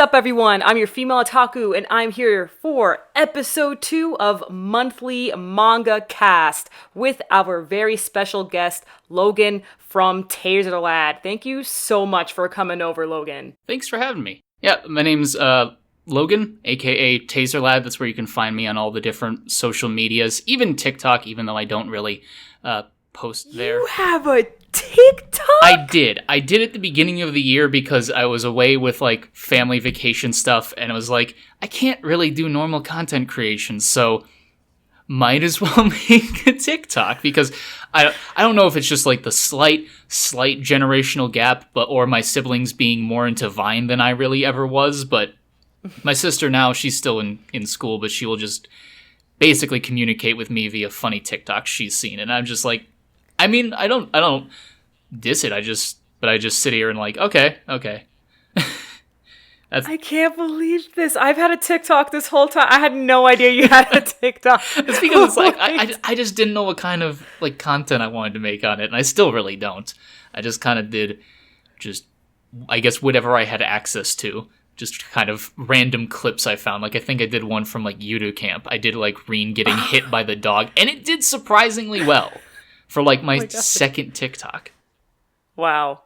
up, everyone? I'm your female otaku, and I'm here for episode 2 of Monthly Manga Cast with our very special guest, Logan from TazerLad. Thank you so much for coming over, Logan. Thanks for having me. Yeah, my name's Logan, aka TazerLad. That's where you can find me on all the different social medias, even TikTok, even though I don't really post there. You have a TikTok? I did at the beginning of the year because I was away with like family vacation stuff, and it was like, I can't really do normal content creation, so might as well make a TikTok, because I don't know if it's just like the slight generational gap, or my siblings being more into Vine than I really ever was, but my sister now, she's still in school, but she will just basically communicate with me via funny TikToks she's seen, and I'm just like, I mean, I don't diss it. I just sit here and like, okay. I can't believe this. I've had a TikTok this whole time. I had no idea you had a TikTok. It's because it's like I just didn't know what kind of like content I wanted to make on it, and I still really don't. I just kind of did I guess whatever I had access to. Just kind of random clips I found. Like, I think I did one from like Yudu Camp. I did like Reen getting hit by the dog, and it did surprisingly well for like my second TikTok. Wow.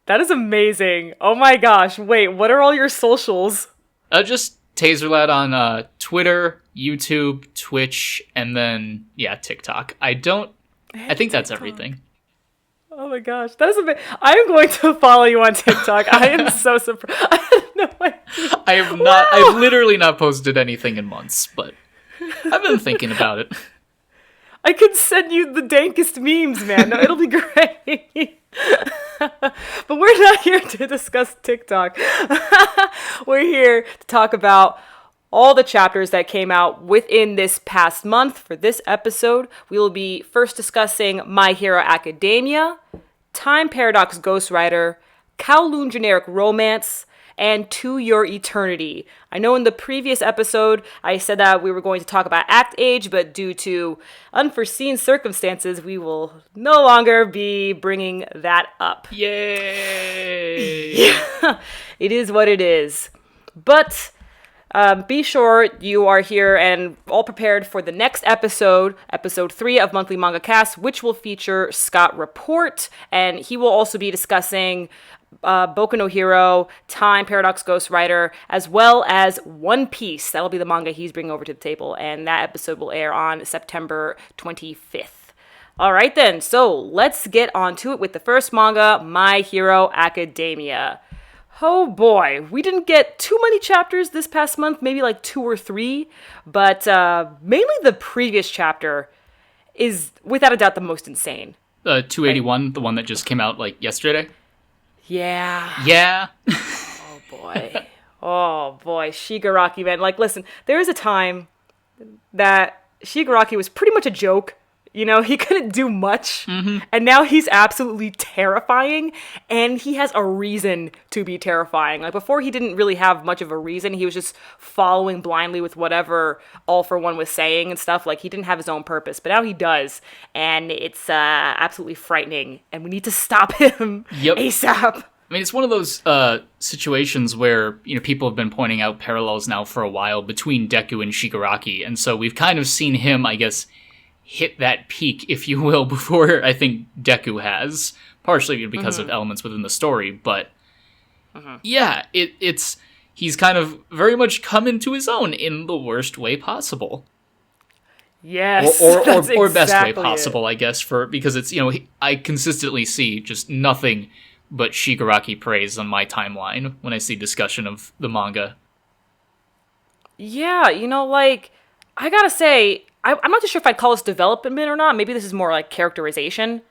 That is amazing. Oh my gosh. Wait, what are all your socials? Just TazerLad on Twitter, YouTube, Twitch, and then, yeah, TikTok. I think that's everything. Oh my gosh. That is amazing. I am going to follow you on TikTok. I am so surprised. I had no idea. I've literally not posted anything in months, but I've been thinking about it. I could send you the dankest memes, man. No, it'll be great. But we're not here to discuss TikTok. We're here to talk about all the chapters that came out within this past month. For this episode, we will be first discussing My Hero Academia, Time Paradox Ghostwriter, Kowloon Generic Romance, and To Your Eternity. I know in the previous episode, I said that we were going to talk about Act Age, but due to unforeseen circumstances, we will no longer be bringing that up. Yay! Yeah, it is what it is. But be sure you are here and all prepared for the next episode 3 of Monthly Manga Cast, which will feature Scott Report, and he will also be discussing Boku no Hero, Time Paradox Ghostwriter, as well as One Piece. That'll be the manga he's bringing over to the table, and that episode will air on September 25th. All right then, so let's get on to it with the first manga, My Hero Academia. Oh boy, we didn't get too many chapters this past month, maybe like 2 or 3, but mainly the previous chapter is without a doubt the most insane. 281, the one that just came out like yesterday? Yeah. Oh boy, Shigaraki, man. Like, listen, there was a time that Shigaraki was pretty much a joke. You know, he couldn't do much, and now he's absolutely terrifying, and he has a reason to be terrifying. Like, before he didn't really have much of a reason. He was just following blindly with whatever All For One was saying and stuff. Like, he didn't have his own purpose, but now he does, and it's absolutely frightening, and we need to stop him ASAP. I mean, it's one of those situations where, you know, people have been pointing out parallels now for a while between Deku and Shigaraki, and so we've kind of seen him, I guess, hit that peak, if you will, before I think Deku has, partially because of elements within the story, but yeah, he's kind of very much come into his own in the worst way possible. Yes, or best way possible, I guess, because it's, you know, I consistently see just nothing but Shigaraki praise on my timeline when I see discussion of the manga. Yeah, you know, like, I gotta say, I'm not too sure if I'd call this development or not. Maybe this is more like characterization,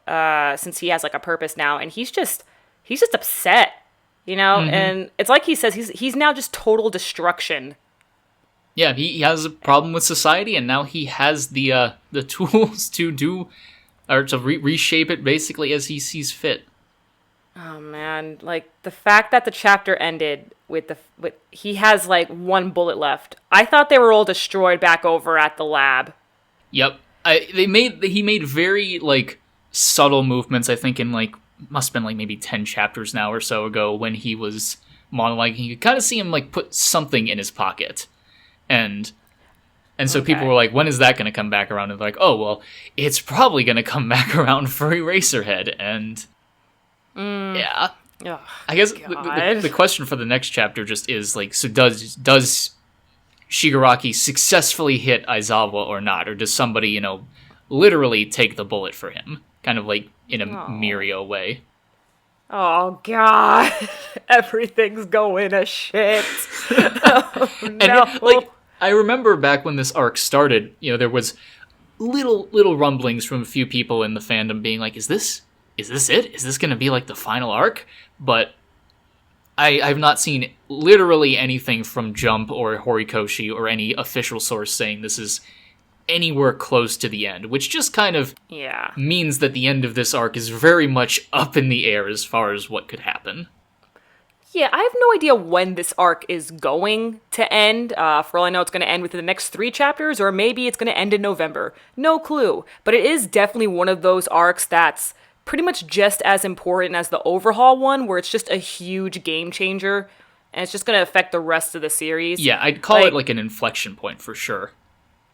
since he has like a purpose now, and he's just upset, you know. And it's like he says he's now just total destruction. Yeah, he has a problem with society, and now he has the tools to do or to reshape it basically as he sees fit. Oh man, like the fact that the chapter ended with he has like 1 bullet left. I thought they were all destroyed back over at the lab. Yep. He made very like subtle movements, I think, in like must have been like maybe 10 chapters now or so ago, when he was monologue. You could kind of see him like put something in his pocket, and so people were like, when is that going to come back around? And they're like, oh well, it's probably going to come back around for Eraserhead, and yeah. Oh, I guess the question for the next chapter just is like, so does Shigaraki successfully hit Aizawa or not, or does somebody literally take the bullet for him, kind of like in a Mirio way? Oh god, everything's going to shit. Oh, no. And I remember back when this arc started, there was little rumblings from a few people in the fandom being like, is this it? Is this going to be like the final arc? But I've not seen literally anything from Jump or Horikoshi or any official source saying this is anywhere close to the end, which just kind of means that the end of this arc is very much up in the air as far as what could happen. Yeah, I have no idea when this arc is going to end. For all I know, it's going to end within the next 3 chapters, or maybe it's going to end in November. No clue. But it is definitely one of those arcs that's pretty much just as important as the overhaul one, where it's just a huge game changer, and it's just going to affect the rest of the series. Yeah, I'd call it like an inflection point for sure.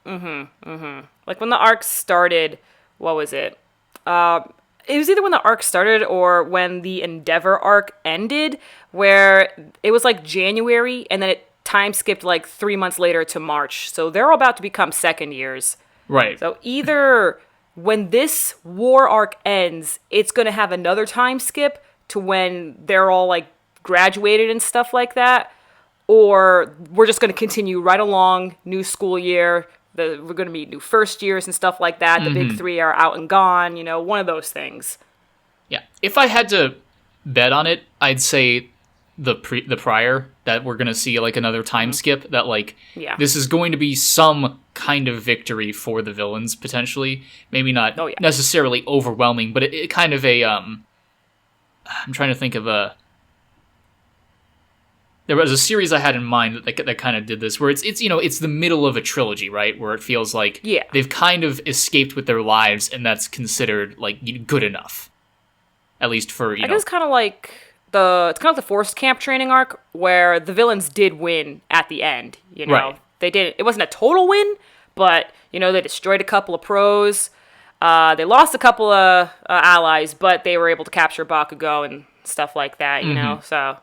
Like when the arc started, what was it? It was either when the arc started or when the Endeavor arc ended, where it was like January, and then it time skipped like 3 months later to March. So they're all about to become second years. Right. So either when this war arc ends, it's going to have another time skip to when they're all like graduated and stuff like that, or we're just going to continue right along, new school year, we're going to meet new first years and stuff like that. The big 3 are out and gone, one of those things. Yeah. If I had to bet on it, I'd say the prior, that we're going to see like another time skip, that like this is going to be some kind of victory for the villains potentially. Maybe not necessarily overwhelming, but it kind of a I'm trying to think of there was a series I had in mind that kind of did this, where it's it's the middle of a trilogy, right? Where it feels like they've kind of escaped with their lives, and that's considered like good enough, at least for I guess kind of like it's kind of the Forced Camp training arc, where the villains did win at the end. Right. They did. It wasn't a total win, but they destroyed a couple of pros. They lost a couple of allies, but they were able to capture Bakugo and stuff like that. So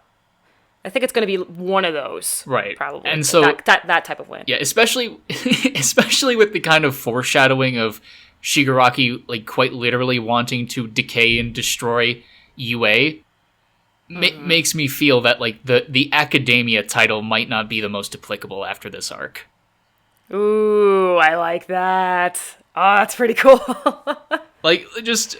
I think it's going to be one of those, right? Probably, and so that type of win. Yeah, especially with the kind of foreshadowing of Shigaraki like quite literally wanting to decay and destroy UA. Makes me feel that like the Academia title might not be the most applicable after this arc. Ooh, I like that. Oh, that's pretty cool. Like, just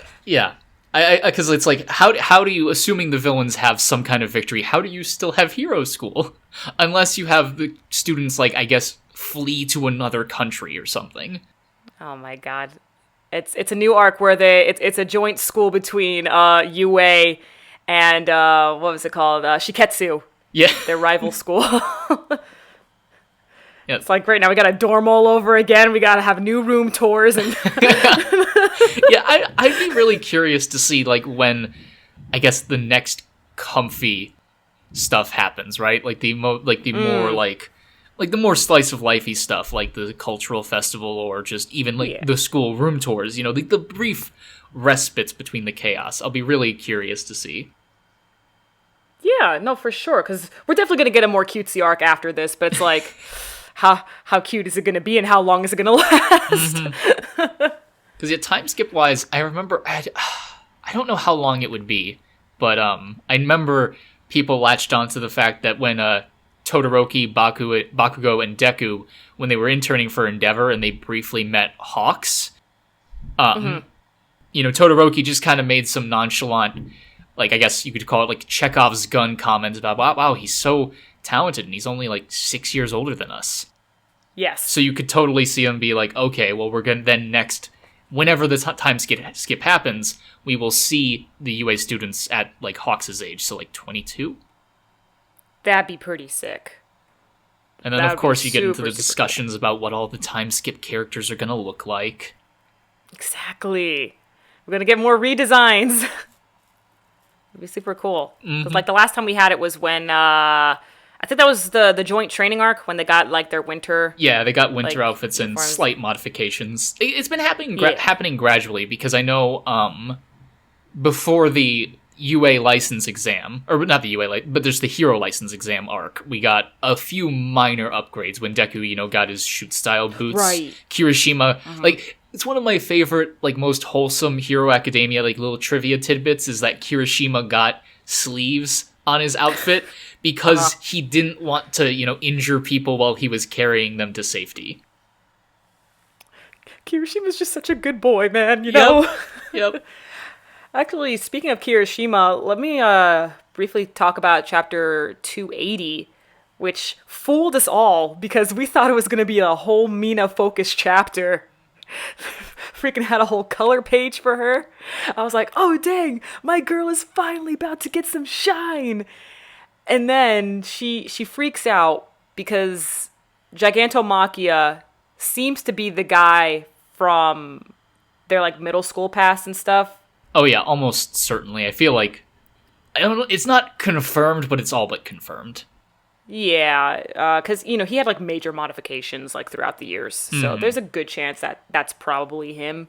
I because it's like how do you, assuming the villains have some kind of victory, how do you still have hero school unless you have the students like, I guess, flee to another country or something? Oh my god, it's a new arc where it's a joint school between UA and what was it called? Shiketsu. Yeah. Their rival school. Yeah. It's like, great, now we got to dorm all over again. We got to have new room tours. And yeah, I'd be really curious to see, like, when, I guess, the next comfy stuff happens, right? Like, the more slice of lifey stuff, like the cultural festival, or just even, like, the school room tours, the brief respites between the chaos. I'll be really curious to see. Yeah, no, for sure, because we're definitely going to get a more cutesy arc after this, but it's like, how cute is it going to be, and how long is it going to last? Because time skip wise, I remember, I don't know how long it would be, but I remember people latched onto the fact that when Todoroki, Bakugo, and Deku, when they were interning for Endeavor and they briefly met Hawks, Todoroki just kind of made some nonchalant, like, I guess you could call it like Chekhov's gun comments about, wow, he's so talented and he's only like 6 years older than us. Yes. So you could totally see him be like, okay, well, we're going to then next, whenever the time skip happens, we will see the UA students at like Hawks' age, so like 22. That'd be pretty sick. And then, of course, you get into the discussions about what all the time skip characters are going to look like. Exactly. We're going to get more redesigns. It'd be super cool. Because like the last time we had it was when I think that was the joint training arc when they got like their winter. Yeah, they got winter like, outfits and uniforms. slight modifications. It's been happening Yeah. happening gradually because I know before the UA license exam, or not the UA, but there's the hero license exam arc. We got a few minor upgrades when Deku, got his shoot style boots. Right. Kirishima, like it's one of my favorite, like most wholesome Hero Academia, like little trivia tidbits is that Kirishima got sleeves on his outfit because he didn't want to, injure people while he was carrying them to safety. Kirishima's just such a good boy, man, you know? Yep. Actually, speaking of Kirishima, let me briefly talk about chapter 280, which fooled us all because we thought it was going to be a whole Mina-focused chapter. Freaking had a whole color page for her. I was like, oh dang, my girl is finally about to get some shine. And then she freaks out because Gigantomachia seems to be the guy from their like middle school past and stuff. Oh yeah, almost certainly. I feel like I don't know. It's not confirmed, but it's all but confirmed. Yeah, because he had like major modifications like throughout the years, so there's a good chance that that's probably him.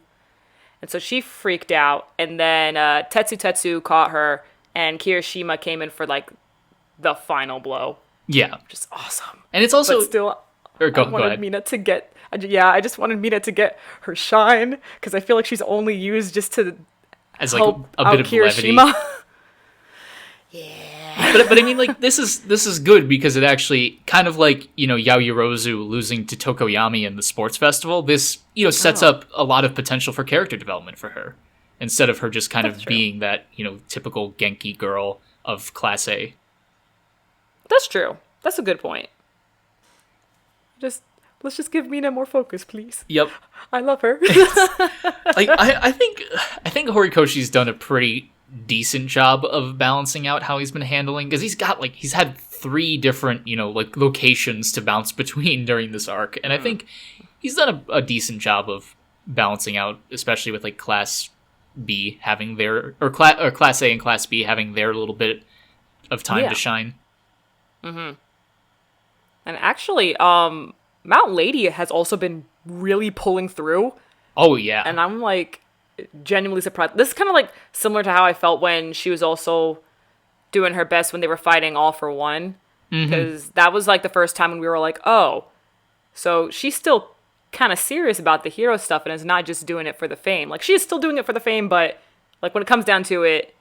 And so she freaked out, and then Tetsu caught her, and Kirishima came in for like the final blow. Yeah, Which is awesome. and it's also But still, Or go I wanted ahead. Mina to get. I just wanted Mina to get her shine because I feel like she's only used just to As like help a out bit of Kirishima. levity. But I mean, like this is good because it actually kind of like Yaoyorozu losing to Tokoyami in the sports festival. This sets up a lot of potential for character development for her instead of her just kind of being that typical Genki girl of Class A. That's true. That's a good point. Let's just give Mina more focus, please. Yep. I love her. Like I think Horikoshi's done a pretty decent job of balancing out how he's been handling because he's had 3 different like locations to bounce between during this arc, and I think he's done a decent job of balancing out, especially with like Class B having their or Class A and Class B having their little bit of time to shine. And actually, Mount Lady has also been really pulling through. Oh yeah, And I'm like genuinely surprised. This is kind of like similar to how I felt when she was also doing her best when they were fighting All for One. Because that was like the first time when we were like, oh, so she's still kind of serious about the hero stuff and is not just doing it for the fame. Like she is still doing it for the fame, but like when it comes down to it,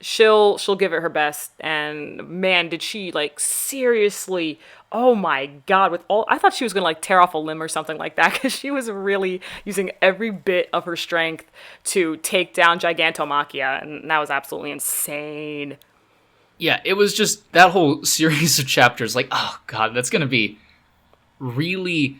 she'll give it her best. And man, did she like seriously, oh my god, I thought she was gonna like tear off a limb or something like that because she was really using every bit of her strength to take down Gigantomachia, and that was absolutely insane. yeah. It was just that whole series of chapters. Like, oh god, that's gonna be really.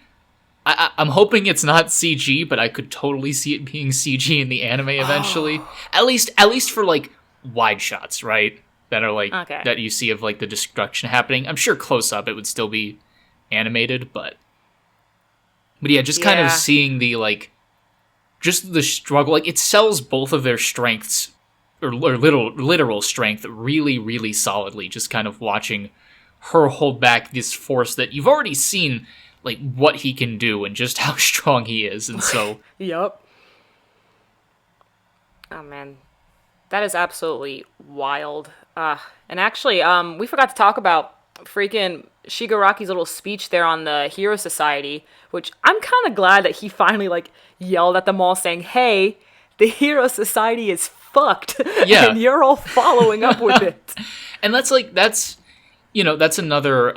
I'm hoping it's not CG, but I could totally see it being CG in the anime eventually. At least for like wide shots, right? That are like that you see of like the destruction happening. I'm sure close up it would still be animated, but yeah, just kind of seeing the like just the struggle. Like it sells both of their strengths or literal strength really, really solidly. Just kind of watching her hold back this force that you've already seen like what he can do and just how strong he is, and so Yup. Oh man, that is absolutely wild. And actually, we forgot to talk about freaking Shigaraki's little speech there on the Hero Society, which I'm kind of glad that he finally like yelled at them all saying, hey, the Hero Society is fucked. Yeah. And you're all following up with it. And that's another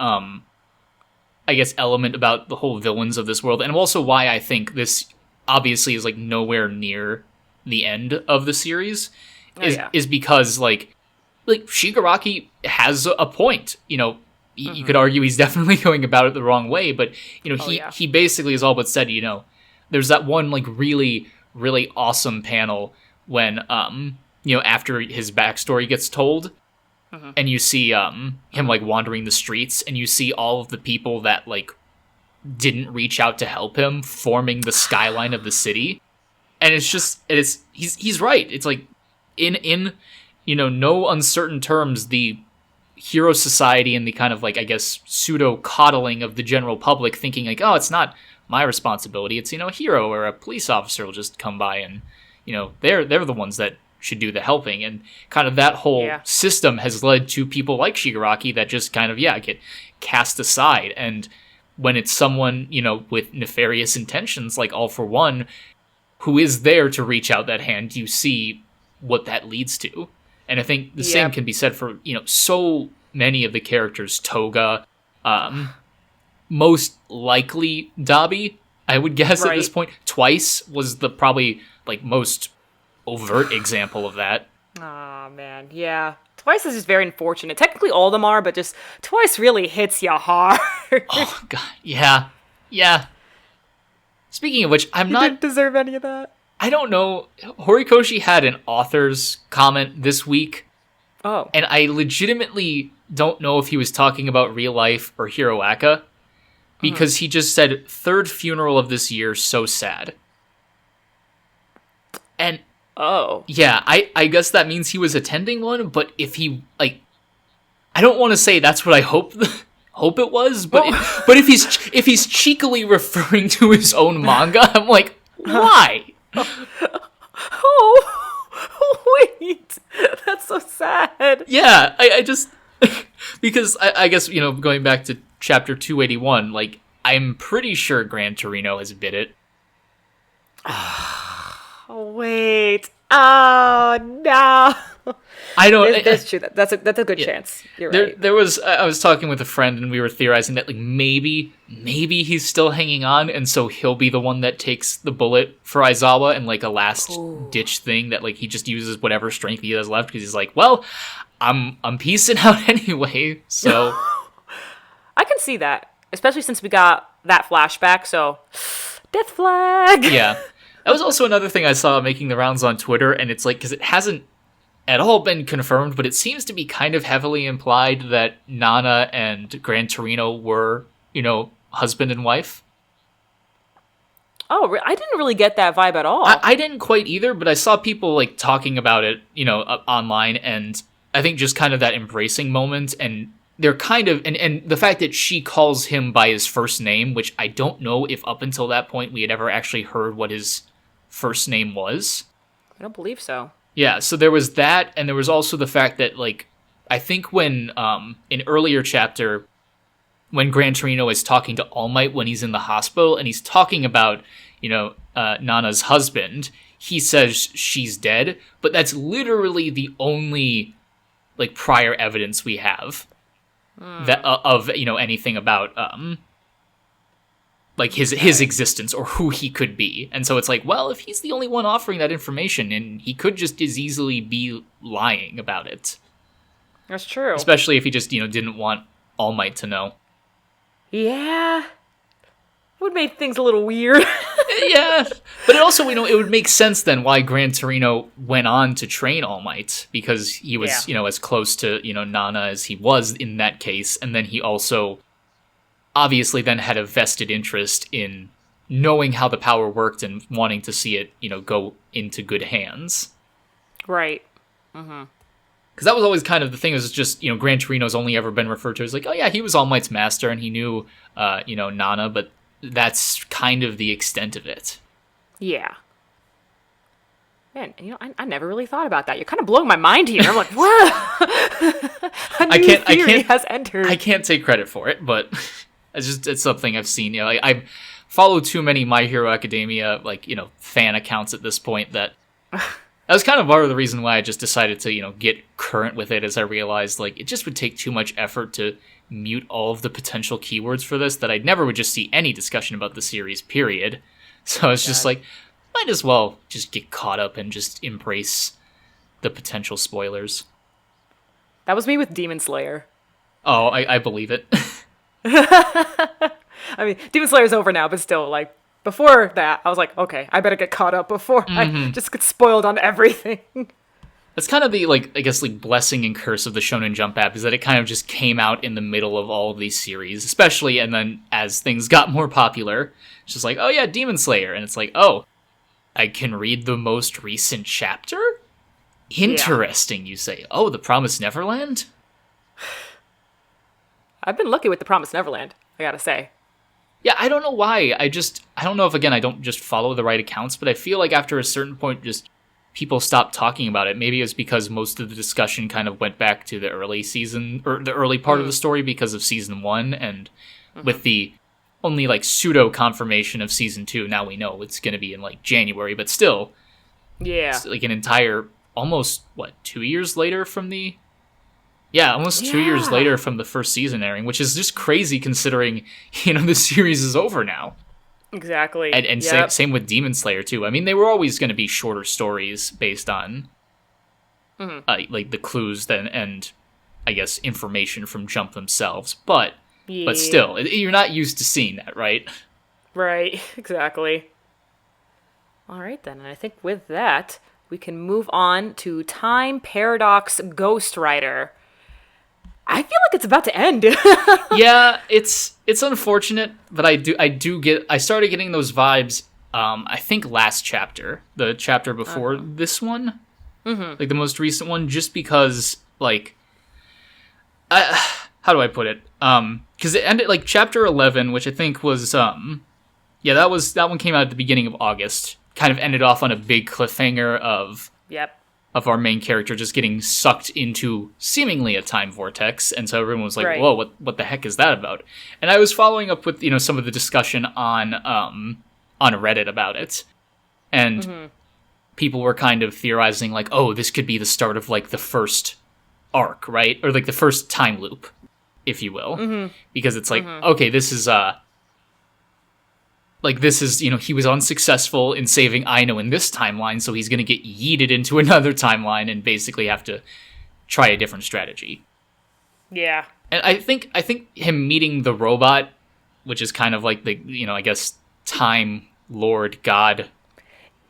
I guess element about the whole villains of this world, and also why I think this obviously is like nowhere near the end of the series is because like Shigaraki has a point. You could argue he's definitely going about it the wrong way, but he basically is all but said, there's that one like really, really awesome panel when after his backstory gets told, and you see him like wandering the streets, and you see all of the people that like didn't reach out to help him forming the skyline of the city, and he's right. It's like in no uncertain terms, the hero society and the kind of like, I guess, pseudo coddling of the general public, thinking like, oh, it's not my responsibility. It's, a hero or a police officer will just come by and, they're the ones that should do the helping. And kind of that whole system has led to people like Shigaraki that just kind of, get cast aside. And when it's someone, with nefarious intentions, like All For One, who is there to reach out that hand, you see what that leads to. And I think the same can be said for, so many of the characters. Toga, most likely Dabi, I would guess at this point. Twice was the probably like most overt example of that. Oh man, yeah. Twice is just very unfortunate. Technically all of them are, but just Twice really hits you hard. Oh god, yeah. Speaking of which, He didn't deserve any of that. I don't know. Horikoshi had an author's comment this week. Oh. And I legitimately don't know if he was talking about real life or Hiroaka. Because he just said, third funeral of this year, so sad. And, yeah, I guess that means he was attending one, but if he, like, I don't want to say that's what I hope it was, but if he's cheekily referring to his own manga, I'm like, why? Oh, wait, that's so sad. Yeah, I just, because I guess, going back to chapter 281, like, I'm pretty sure Gran Torino has bid it. Oh, wait. Oh, no. I don't. That's true. That's a good chance. You're right. I was talking with a friend and we were theorizing that like maybe he's still hanging on, and so he'll be the one that takes the bullet for Aizawa and like a last ditch thing that like he just uses whatever strength he has left because he's like, well, I'm peacing out anyway. So I can see that, especially since we got that flashback. So death flag. Yeah, that was also another thing I saw making the rounds on Twitter, and it's like because it hasn't at all been confirmed, but it seems to be kind of heavily implied that Nana and Gran Torino were, husband and wife. Oh, I didn't really get that vibe at all. I didn't quite either, but I saw people like talking about it, online, and I think just kind of that embracing moment, and they're kind of, and the fact that she calls him by his first name, which I don't know if up until that point we had ever actually heard what his first name was. I don't believe so. Yeah, so there was that, and there was also the fact that, like, I think when, in earlier chapter, when Gran Torino is talking to All Might when he's in the hospital, and he's talking about, Nana's husband, he says she's dead, but that's literally the only, like, prior evidence we have that of, anything about, like his existence or who he could be. And so it's like, well, if he's the only one offering that information, and he could just as easily be lying about it. That's true. Especially if he just, didn't want All Might to know. Yeah. Would make things a little weird. Yeah. But it also, it would make sense then why Gran Torino went on to train All Might, because he was, as close to, Nana as he was in that case. And then he also obviously then had a vested interest in knowing how the power worked and wanting to see it, go into good hands. Right. Mm-hmm. Because that was always kind of the thing, is just, Gran Torino's only ever been referred to as like, oh yeah, he was All Might's master and he knew, Nana, but that's kind of the extent of it. Yeah. Man, I never really thought about that. You're kind of blowing my mind here. I'm like, what? A new theory has entered. I can't take credit for it, but it's something I've seen. I follow too many My Hero Academia, fan accounts at this point that was kind of part of the reason why I just decided to, get current with it, as I realized, it just would take too much effort to mute all of the potential keywords for this, that I never would just see any discussion about the series, period. So it's just like, might as well just get caught up and just embrace the potential spoilers. That was me with Demon Slayer. Oh, I believe it. I mean, Demon Slayer's over now, but still, before that, I was like, okay, I better get caught up before I just get spoiled on everything. That's kind of the, I guess, blessing and curse of the Shonen Jump app, is that it kind of just came out in the middle of all of these series, especially, and then as things got more popular, it's just like, oh yeah, Demon Slayer, and it's like, oh, I can read the most recent chapter? Interesting, you say. Oh, The Promised Neverland? I've been lucky with The Promised Neverland, I gotta say. Yeah, I don't know why. I don't know if, again, I don't just follow the right accounts, but I feel like after a certain point, just people stopped talking about it. Maybe it was because most of the discussion kind of went back to the early season, or the early part of the story because of season 1, and with the only, like, pseudo-confirmation of season 2, now we know it's going to be in, like, January, but still, it's like an entire, almost, 2 years later from the... Yeah, almost 2 years later from the first season airing, which is just crazy considering, the series is over now. Exactly. And same with Demon Slayer, too. I mean, they were always going to be shorter stories based on, like, the clues and, I guess, information from Jump themselves. But still, you're not used to seeing that, right? Right, exactly. All right, then. And I think with that, we can move on to Time Paradox Ghost Rider. I feel like it's about to end. Yeah, it's unfortunate, but I started getting those vibes. I think last chapter, the chapter before this one, like the most recent one, just because like, how do I put it? Because it ended like chapter 11, which I think was that one came out at the beginning of August. Kind of ended off on a big cliffhanger of our main character just getting sucked into seemingly a time vortex, and so everyone was like, whoa, what the heck is that about? And I was following up with, some of the discussion on Reddit about it, and people were kind of theorizing, like, oh, this could be the start of, like, the first arc, right? Or, like, the first time loop, if you will. Because it's like, okay, this is, he was unsuccessful in saving Aino in this timeline, so he's going to get yeeted into another timeline and basically have to try a different strategy. Yeah. And I think him meeting the robot, which is kind of like the, I guess, Time Lord God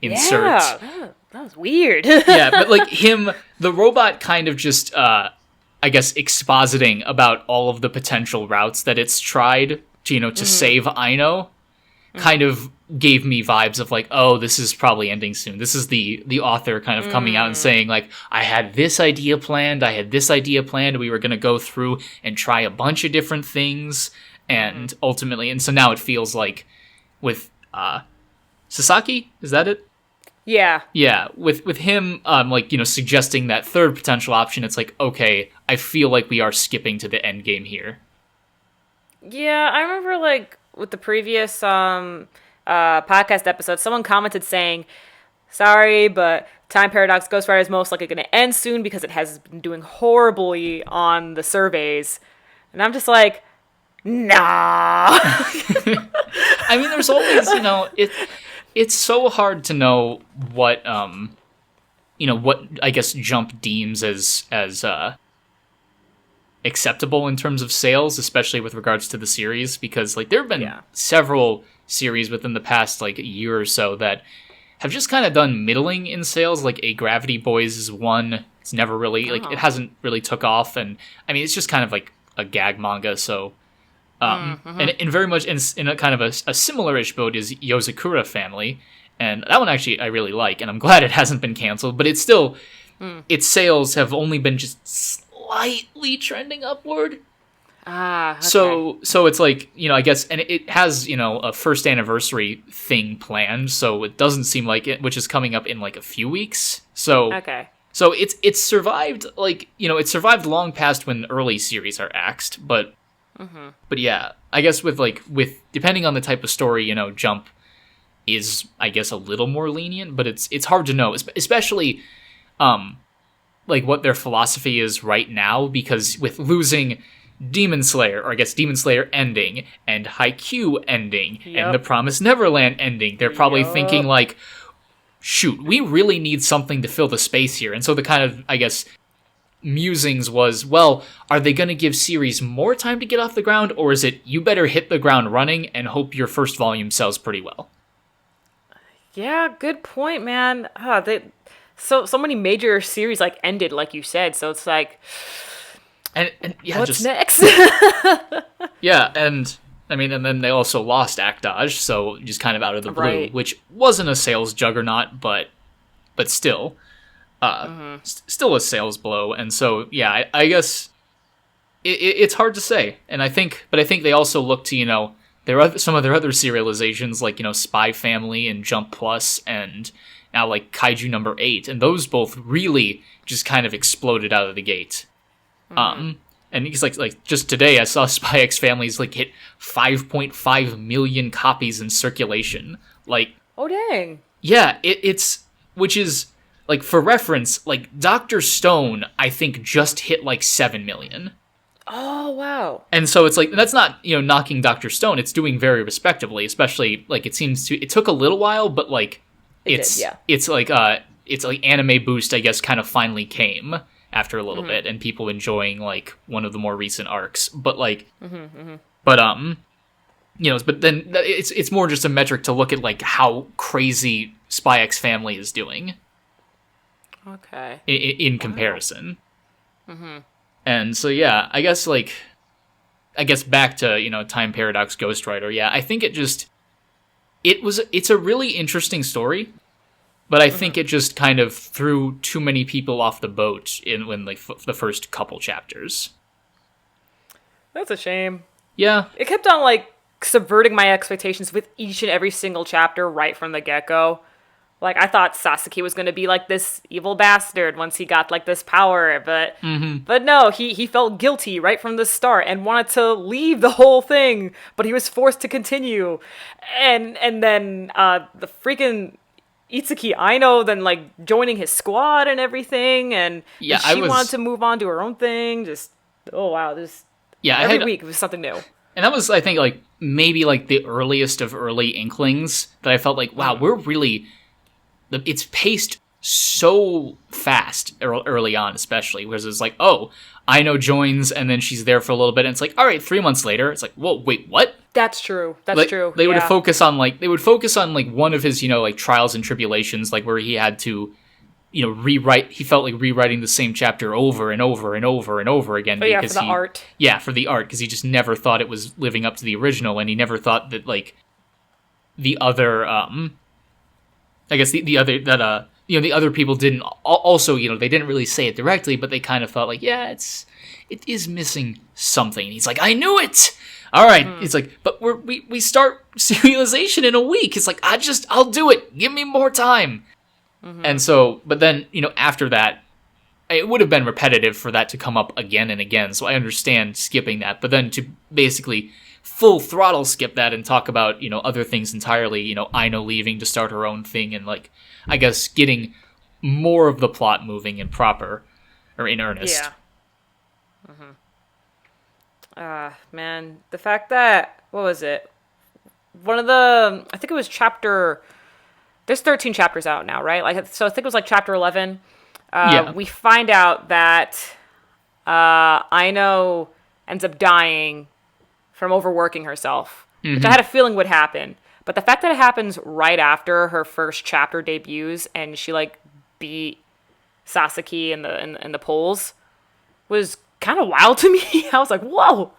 insert. Yeah, that was weird. Yeah, but like the robot kind of just, I guess, expositing about all of the potential routes that it's tried to, to save Aino. Kind of gave me vibes of like, oh, this is probably ending soon. This is the author kind of coming out and saying like, I had this idea planned, we were going to go through and try a bunch of different things, and ultimately, and so now it feels like with Sasaki, is that it? Yeah. Yeah, with him like, suggesting that third potential option, it's like, okay, I feel like we are skipping to the end game here. Yeah, I remember like with the previous podcast episode, someone commented saying, sorry, but Time Paradox Ghost Rider is most likely going to end soon because it has been doing horribly on the surveys. And I'm just like, nah. I mean, there's always, it's so hard to know what, what I guess Jump deems as acceptable in terms of sales, especially with regards to the series, because like there have been several series within the past like a year or so that have just kind of done middling in sales. Like A Gravity Boys is one. It's never really like it hasn't really took off, and I mean it's just kind of like a gag manga. So and very much in a kind of a similar-ish boat is Yozakura Family, and that one actually I really like, and I'm glad it hasn't been canceled, but it's still its sales have only been just slightly trending upward. Okay. So it's like, I guess, and it has, a first anniversary thing planned, so it doesn't seem like it, which is coming up in like a few weeks. So so it's survived, like, it survived long past when early series are axed, but yeah, I guess with depending on the type of story, Jump is, I guess, a little more lenient, but it's hard to know, especially like what their philosophy is right now, because with losing Demon Slayer, or I guess Demon Slayer ending, and Haikyuu ending, and The Promised Neverland ending, they're probably thinking like, shoot, we really need something to fill the space here. And so the kind of, I guess, musings was, well, are they going to give series more time to get off the ground, or is it, you better hit the ground running and hope your first volume sells pretty well? Yeah, good point, man. So many major series like ended, like you said. So it's like, and yeah, what's next? Yeah, and I mean, and then they also lost Actage, so just kind of out of the blue, Right. which wasn't a sales juggernaut, but still. Still a sales blow. And so, yeah, I guess it's hard to say. And I think they also look to, some of their other serializations, like, Spy Family and Jump Plus, and now, like, Kaiju number 8. And those both really just kind of exploded out of the gate. And he's like just today I saw Spy X Family's like hit 5.5 million copies in circulation. Like, oh dang. Yeah, it's which is like, for reference, like Dr. Stone I think just hit like 7 million. Oh wow. And so it's like, that's not, knocking Dr. Stone. It's doing very respectably, especially like it took a little while, but like it's like Anime Boost, I guess, kind of finally came after a little bit, and people enjoying like one of the more recent arcs, but like, but then it's more just a metric to look at like how crazy Spy X Family is doing. Okay. In comparison. And so yeah, I guess back to Time Paradox Ghost Rider. Yeah, I think it's a really interesting story. But I think it just kind of threw too many people off the boat when like the first couple chapters. That's a shame. Yeah. It kept on like subverting my expectations with each and every single chapter right from the get-go. Like, I thought Sasuke was going to be like this evil bastard once he got like this power, but no, he felt guilty right from the start and wanted to leave the whole thing, but he was forced to continue. And then the freaking Itsuki Aino then like joining his squad and everything, and she wanted to move on to her own thing. Just every week it was something new. And that was, I think, like maybe like the earliest of early inklings that I felt like, wow, we're really, it's paced so fast early on, especially, whereas it's like, oh, Aino joins and then she's there for a little bit, and it's like, all right, 3 months later, it's like, whoa, wait, what? That's true. They would focus on like one of his, like trials and tribulations, like where he had to, rewrite. He felt like rewriting the same chapter over and over and over and over again. Oh, because for the art. Yeah, for the art, because he just never thought it was living up to the original, and he never thought that like the other, I guess the other people didn't also, they didn't really say it directly, but they kind of thought like, yeah, it is missing something. And he's like, I knew it. All right. It's like, but we start serialization in a week. It's like, I'll do it. Give me more time. And so, but then, after that, it would have been repetitive for that to come up again and again. So I understand skipping that, but then to basically full throttle skip that and talk about, other things entirely, Aino leaving to start her own thing, and like, I guess getting more of the plot moving in proper or in earnest. Yeah. Man, the fact that, what was it? I think it was there's 13 chapters out now, right? Like, so I think it was like chapter 11. We find out that Aino ends up dying from overworking herself, which I had a feeling would happen. But the fact that it happens right after her first chapter debuts and she like beat Sasuke in the polls was kind of wild to me. I was like, whoa.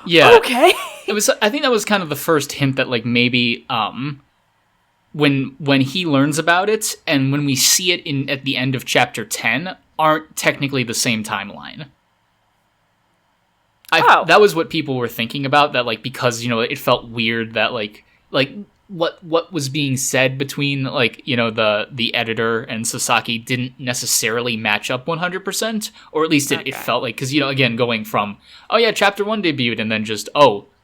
Yeah. Okay. I think that was kind of the first hint that like maybe when he learns about it and when we see it at the end of chapter 10 aren't technically the same timeline. That was what people were thinking about, that like, because it felt weird that like what was being said between like the editor and Sasaki didn't necessarily match up 100%, or at least it felt like, because again, going from chapter 1 debuted and then just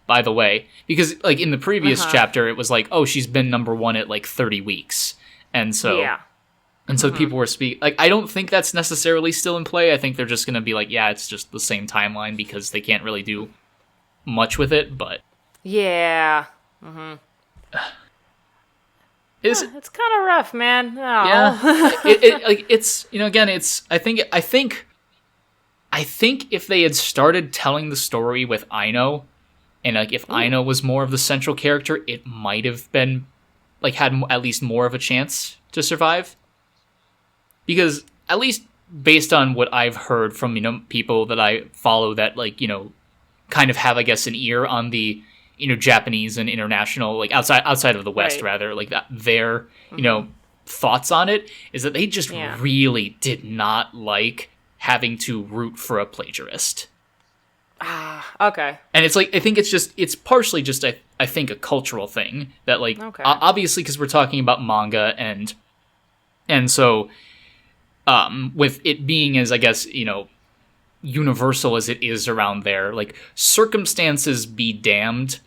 by the way, because like in the previous chapter it was like, she's been number 1 at like 30 weeks, and so people were like, I don't think that's necessarily still in play. I think they're just gonna be like, it's just the same timeline because they can't really do much with it, but it's kind of rough, man. Oh. Yeah, it's again, it's I think if they had started telling the story with Aino, and like if Aino was more of the central character, it might have been like had at least more of a chance to survive. Because at least based on what I've heard from people that I follow that like kind of have, I guess, an ear on the Japanese and international, like outside of the West, rather, like that, their thoughts on it is that they just really did not like having to root for a plagiarist. Okay. And it's like, I think it's partially just, I think, a cultural thing that, like, obviously, because we're talking about manga, and so, with it being as, I guess, you know, universal as it is around there, like, circumstances be damned.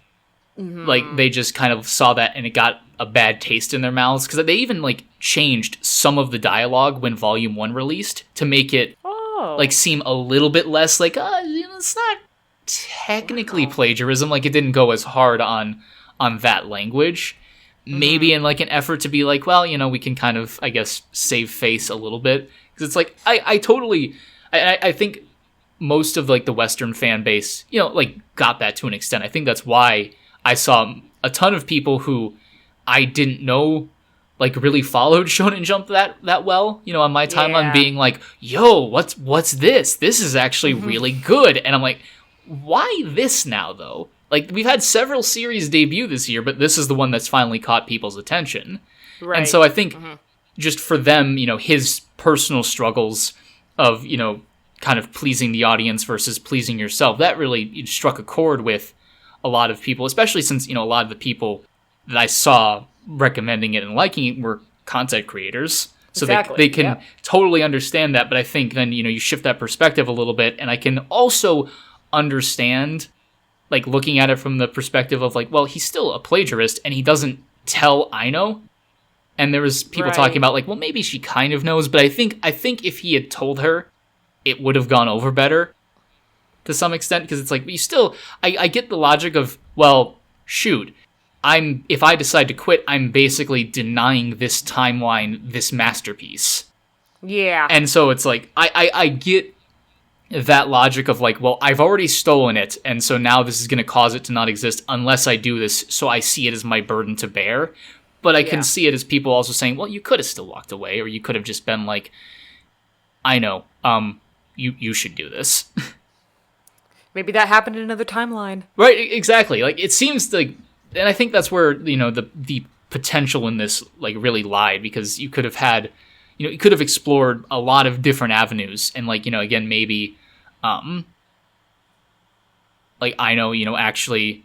Like, they just kind of saw that and it got a bad taste in their mouths, because they even, like, changed some of the dialogue when Volume 1 released to make it like seem a little bit less like, you know, it's not technically plagiarism. Like, it didn't go as hard on that language. Maybe in like an effort to be like, well, you know, we can kind of, I guess, save face a little bit. Because it's like, I think most of like the Western fan base, you know, like got that to an extent. I think that's why I saw a ton of people who I didn't know like really followed Shonen Jump that well, you know, on my timeline being like, yo, what's this? This is actually really good. And I'm like, why this now though? Like, we've had several series debut this year, but this is the one that's finally caught people's attention. Right. And so I think just for them, you know, his personal struggles of, you know, kind of pleasing the audience versus pleasing yourself, that really struck a chord with a lot of people, especially since, you know, a lot of the people that I saw recommending it and liking it were content creators. So they can totally understand that. But I think then, you know, you shift that perspective a little bit. And I can also understand, like, looking at it from the perspective of, like, well, he's still a plagiarist and he doesn't tell Aino. And there was people talking about, like, well, maybe she kind of knows. But I think if he had told her, it would have gone over better to some extent. Because it's like, you still, I get the logic of, well, shoot, if I decide to quit, I'm basically denying this timeline, this masterpiece. Yeah. And so it's like, I get that logic of like, well, I've already stolen it, and so now this is going to cause it to not exist unless I do this, so I see it as my burden to bear. But I can see it as people also saying, well, you could have still walked away, or you could have just been like, I know, you should do this. Maybe that happened in another timeline. Right, exactly. Like, it seems like, and I think that's where, you know, the potential in this, like, really lied, because you could have had, you know, you could have explored a lot of different avenues, and, like, you know, again, maybe, like, I know, you know, actually,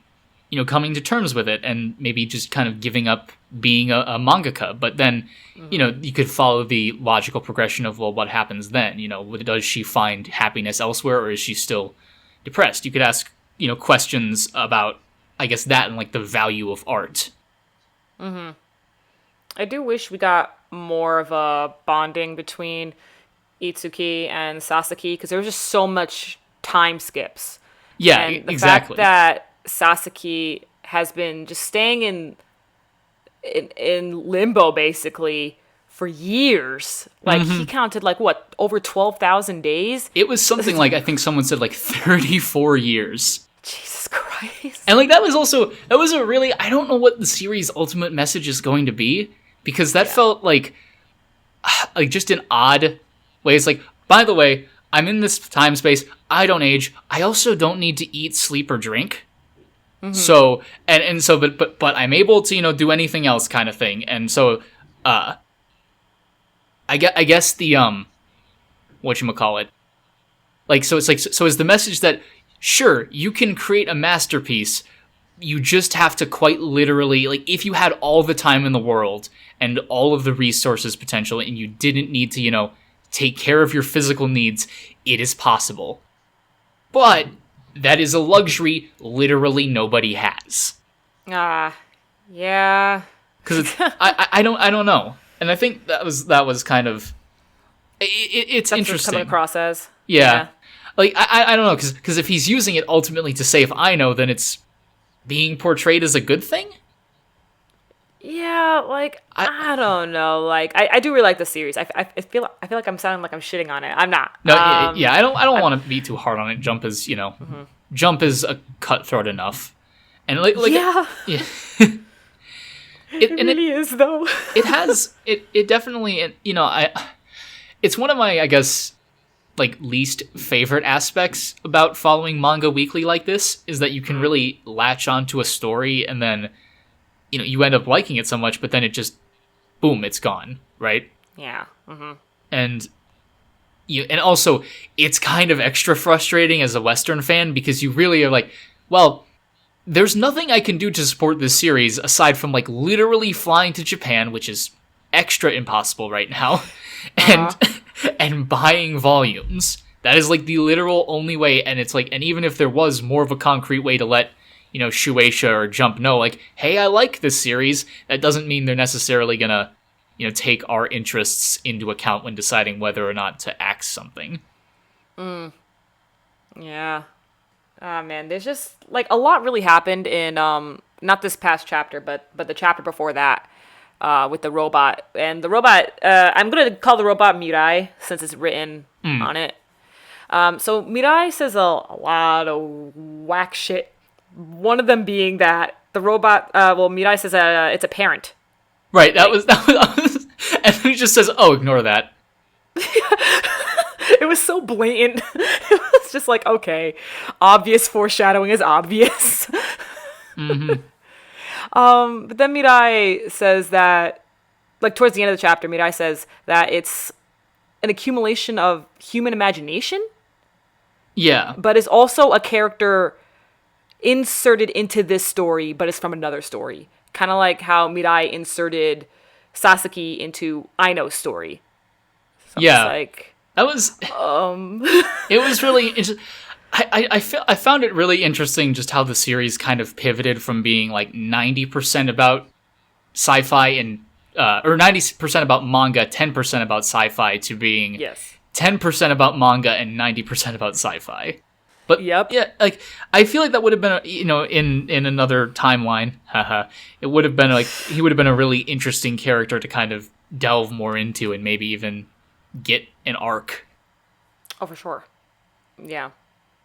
you know, coming to terms with it, and maybe just kind of giving up being a mangaka, but then, you know, you could follow the logical progression of, well, what happens then? You know, does she find happiness elsewhere, or is she still depressed? You could ask, you know, questions about, I guess, that and, like, the value of art. I do wish we got more of a bonding between Itsuki and Sasaki, because there was just so much time skips. Yeah, and the exactly. fact that Sasaki has been just staying in limbo basically for years. Like, he counted, like, what, over 12,000 days? It was something like, I think someone said, like, 34 years. Jesus Christ. And, like, that was a really, I don't know what the series' ultimate message is going to be, because that felt like just an odd way. It's like, by the way, I'm in this time space, I don't age, I also don't need to eat, sleep, or drink. So, and so, but I'm able to, you know, do anything else, kind of thing. And so, I guess the, whatchamacallit, like, so it's like, so is the message that, sure, you can create a masterpiece, you just have to quite literally, like, if you had all the time in the world and all of the resources potential, and you didn't need to, you know, take care of your physical needs, it is possible. But that is a luxury literally nobody has. Yeah. Because I don't know, and I think that was kind of it's That's interesting. coming across as. Yeah. Like, I don't know, because if he's using it ultimately to save Aino, then it's being portrayed as a good thing? Yeah, like, I don't know. Like, I do really like the series. I feel like I'm sounding like I'm shitting on it. I'm not. No, yeah, I don't want to be too hard on it. Jump is, you know, Jump is a cutthroat enough. And, like yeah. It really is, though. it definitely, you know, it's one of my, I guess, like, least favorite aspects about following manga weekly like this, is that you can really latch onto a story and then, you know, you end up liking it so much, but then it just, boom, it's gone. right? Yeah. And and also it's kind of extra frustrating as a Western fan because you really are like, well, there's nothing I can do to support this series aside from like literally flying to Japan, which is extra impossible right now, and and buying volumes. That is like the literal only way. And it's like, and even if there was more of a concrete way to let, Shueisha or Jump know, like, hey, I like this series, that doesn't mean they're necessarily gonna, take our interests into account when deciding whether or not to axe something. Yeah. Oh man, there's just like a lot really happened in not this past chapter, but the chapter before that, with the robot. And the robot, I'm gonna call the robot Mirai since it's written on it. So Mirai says a lot of whack shit. One of them being that the robot, Mirai says it's a parent. Right, that was, and then he just says, oh, ignore that. It was so blatant. It was just like, okay, obvious foreshadowing is obvious. But then Mirai says that, like towards the end of the chapter, Mirai says that it's an accumulation of human imagination. Yeah. But is also a character inserted into this story, but it's from another story. Kind of like how Mirai inserted Sasaki into Aino's story. So yeah. It's like... That was... It was really... I found it really interesting just how the series kind of pivoted from being like 90% about sci-fi and... or 90% about manga, 10% about sci-fi to being 10% about manga and 90% about sci-fi. But yeah, like I feel like that would have been, in another timeline, it would have been like he would have been a really interesting character to kind of delve more into and maybe even get an arc. Oh, for sure. Yeah,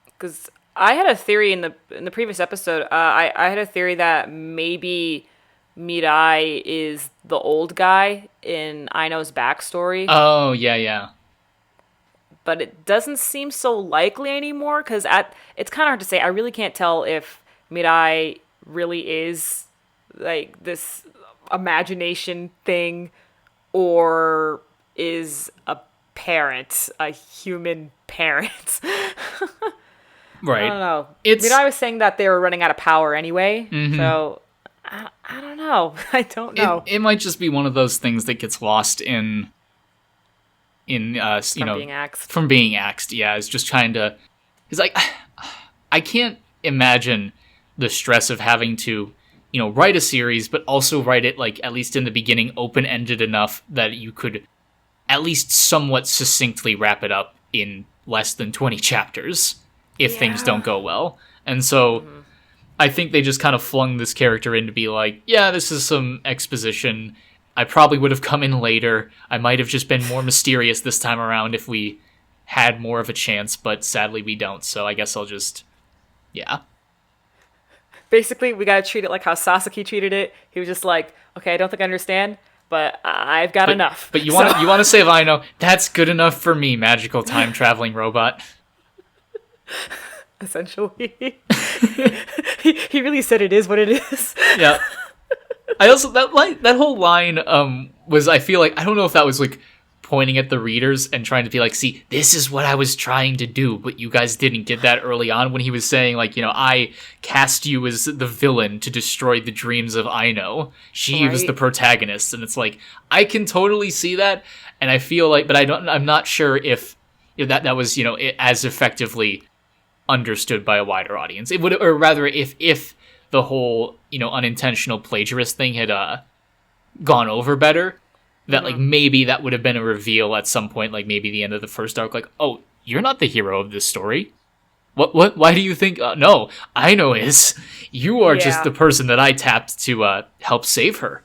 because I had a theory in the previous episode. I had a theory that maybe Mirai is the old guy in Aino's backstory. Oh yeah. But it doesn't seem so likely anymore because it's kind of hard to say. I really can't tell if Mirai really is like this imagination thing or is a parent, a human parent. Right. I don't know. Mirai was saying that they were running out of power anyway. So I don't know. I don't know. It might just be one of those things that gets lost in from being axed. Yeah, it's just trying to. It's like I can't imagine the stress of having to, write a series, but also write it like at least in the beginning open-ended enough that you could at least somewhat succinctly wrap it up in less than 20 chapters if things don't go well. And so I think they just kind of flung this character in to be like, yeah, this is some exposition. I probably would have come in later. I might have just been more mysterious this time around if we had more of a chance, but sadly we don't. So I guess I'll just, Basically, we gotta treat it like how Sasaki treated it. He was just like, okay, I don't think I understand, but I've got enough. But you want to save Aino? That's good enough for me, magical time traveling robot. Essentially, he really said it is what it is. Yeah. I also that whole line was, I feel like, I don't know if that was like pointing at the readers and trying to be like, see, this is what I was trying to do, but you guys didn't get that early on when he was saying like, I cast you as the villain to destroy the dreams of Aino. She was the protagonist, and it's like I can totally see that, and I feel like, but I'm not sure if that was as effectively understood by a wider audience. It would, or rather, if the whole, unintentional plagiarist thing had gone over better, that like maybe that would have been a reveal at some point, like maybe the end of the first arc, like, oh, you're not the hero of this story. What? Why do you think? No, Aino is. You are just the person that I tapped to help save her.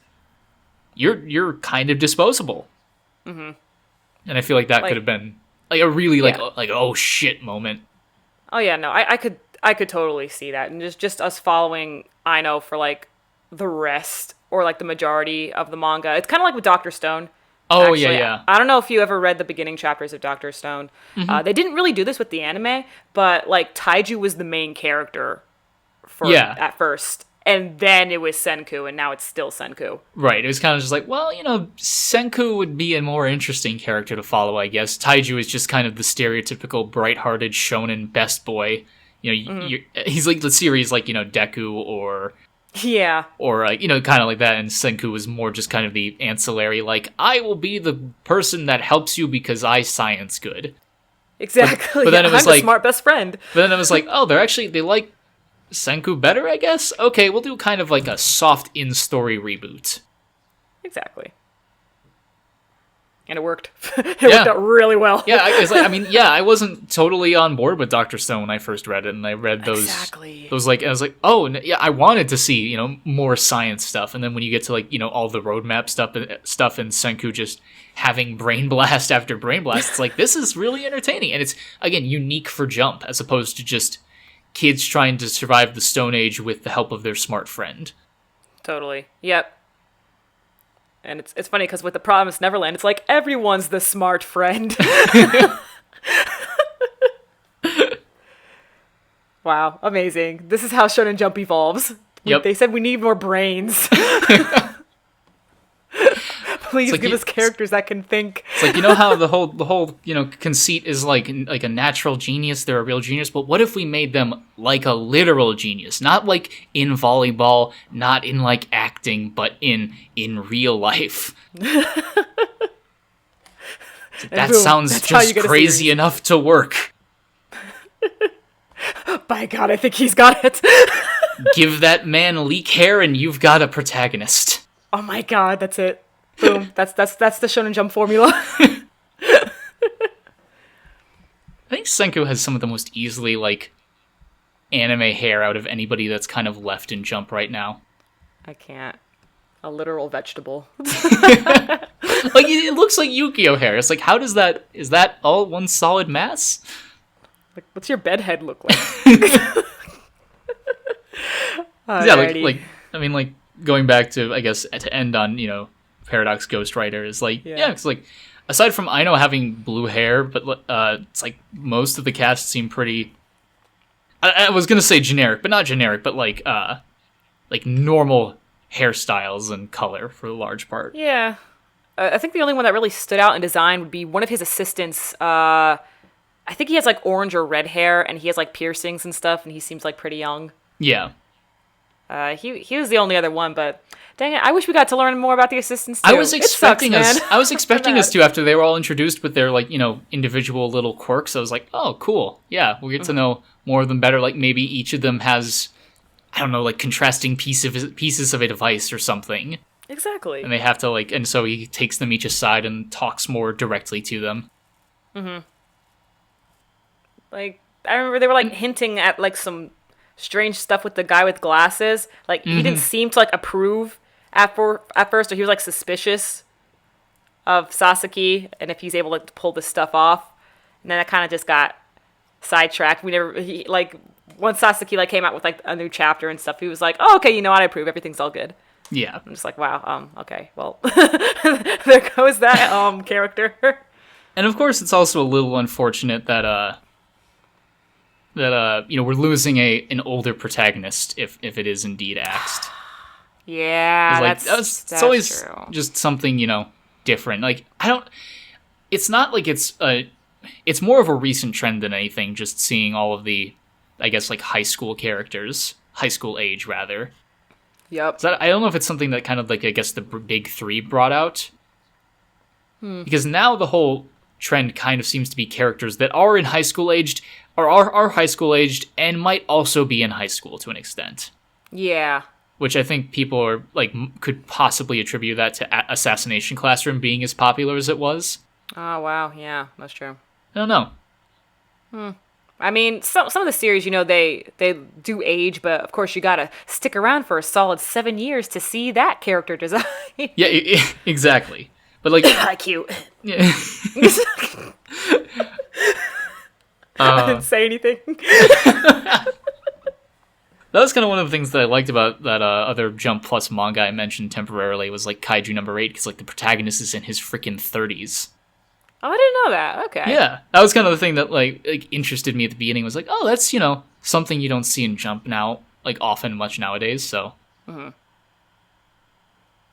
You're kind of disposable. And I feel like that could have been like a really like oh shit moment. Oh yeah, no, I could totally see that, and just us following Aino for like the rest or like the majority of the manga. It's kind of like with Dr. Stone. Oh, actually. yeah. I don't know if you ever read the beginning chapters of Dr. Stone. They didn't really do this with the anime, but like Taiju was the main character at first, and then it was Senku, and now it's still Senku. Right, it was kind of just like, well, Senku would be a more interesting character to follow, I guess. Taiju is just kind of the stereotypical bright-hearted shonen best boy. He's like the series like, Deku or... Yeah. Or, kind of like that, and Senku was more just kind of the ancillary, like, I will be the person that helps you because I science good. Exactly. But then it was I'm the smart best friend. But then it was like, oh, they like Senku better, I guess? Okay, we'll do kind of like a soft in-story reboot. Exactly. And it worked. It worked out really well. Yeah, I wasn't totally on board with Dr. Stone when I first read it, and I read those... Exactly. Those, I was like, oh, yeah, I wanted to see, more science stuff, and then when you get to, all the roadmap stuff and Senku just having brain blast after brain blast, it's like, this is really entertaining, and it's, again, unique for Jump, as opposed to just kids trying to survive the Stone Age with the help of their smart friend. Totally. Yep. And it's funny because with The Promised Neverland, it's like everyone's the smart friend. Wow, amazing. This is how Shonen Jump evolves. Yep. They said we need more brains. Please give us characters that can think. It's like, how the whole conceit is like a natural genius, they're a real genius, but what if we made them like a literal genius? Not like in volleyball, not in like acting, but in real life. That boom, sounds just crazy enough to work. By God, I think he's got it. Give that man leek hair and you've got a protagonist. Oh my God, that's it. Boom. That's the Shonen Jump formula. I think Senku has some of the most easily, anime hair out of anybody that's kind of left in Jump right now. I can't. A literal vegetable. It looks like Yukio hair. It's like, how does that... Is that all one solid mass? What's your bedhead look like? Yeah, going back to, I guess, to end on, Paradox Ghostwriter is it's like, aside from Aino having blue hair, but it's like most of the cast seem pretty... I was gonna say generic, but not generic, but normal hairstyles and color for the large part. Yeah. I think the only one that really stood out in design would be one of his assistants. I think he has orange or red hair, and he has piercings and stuff, and he seems pretty young. Yeah. He was the only other one, but dang it, I wish we got to learn more about the assistants too. I was expecting us to after they were all introduced with their individual little quirks. I was like, oh, cool. Yeah, we'll get to know more of them better. Maybe each of them has, I don't know, contrasting pieces of advice or something. Exactly. And they have to and so he takes them each aside and talks more directly to them. Mm-hmm. I remember they were hinting at some strange stuff with the guy with glasses. He didn't seem to approve at first, or he was suspicious of Sasaki and if he's able to pull this stuff off. And then it kind of just got sidetracked. Once Sasaki came out with a new chapter and stuff, he was like, oh, okay, I approve, everything's all good. Yeah. I'm just wow, okay, well, there goes that character. And of course, it's also a little unfortunate that we're losing an older protagonist if it is indeed axed. Yeah, that's always true. Just something different. It's not it's more of a recent trend than anything. Just seeing all of the, I guess, high school age rather. Yep. So I don't know if it's something that kind of I guess the big three brought out. Because now the whole trend kind of seems to be characters that are in high school aged, or are high school aged, and might also be in high school to an extent. Yeah. Which I think people are could possibly attribute that to Assassination Classroom being as popular as it was. Oh wow, yeah, that's true. I don't know. I mean, some of the series, they do age, but of course you gotta stick around for a solid 7 years to see that character design. Yeah, exactly. But hi, cute. Yeah. I didn't say anything. That was kind of one of the things that I liked about that other Jump Plus manga I mentioned temporarily was Kaiju number 8, because the protagonist is in his freaking 30s. Oh, I didn't know that. Okay. Yeah, that was kind of the thing that interested me at the beginning. Was oh, that's something you don't see in Jump now like often much nowadays, so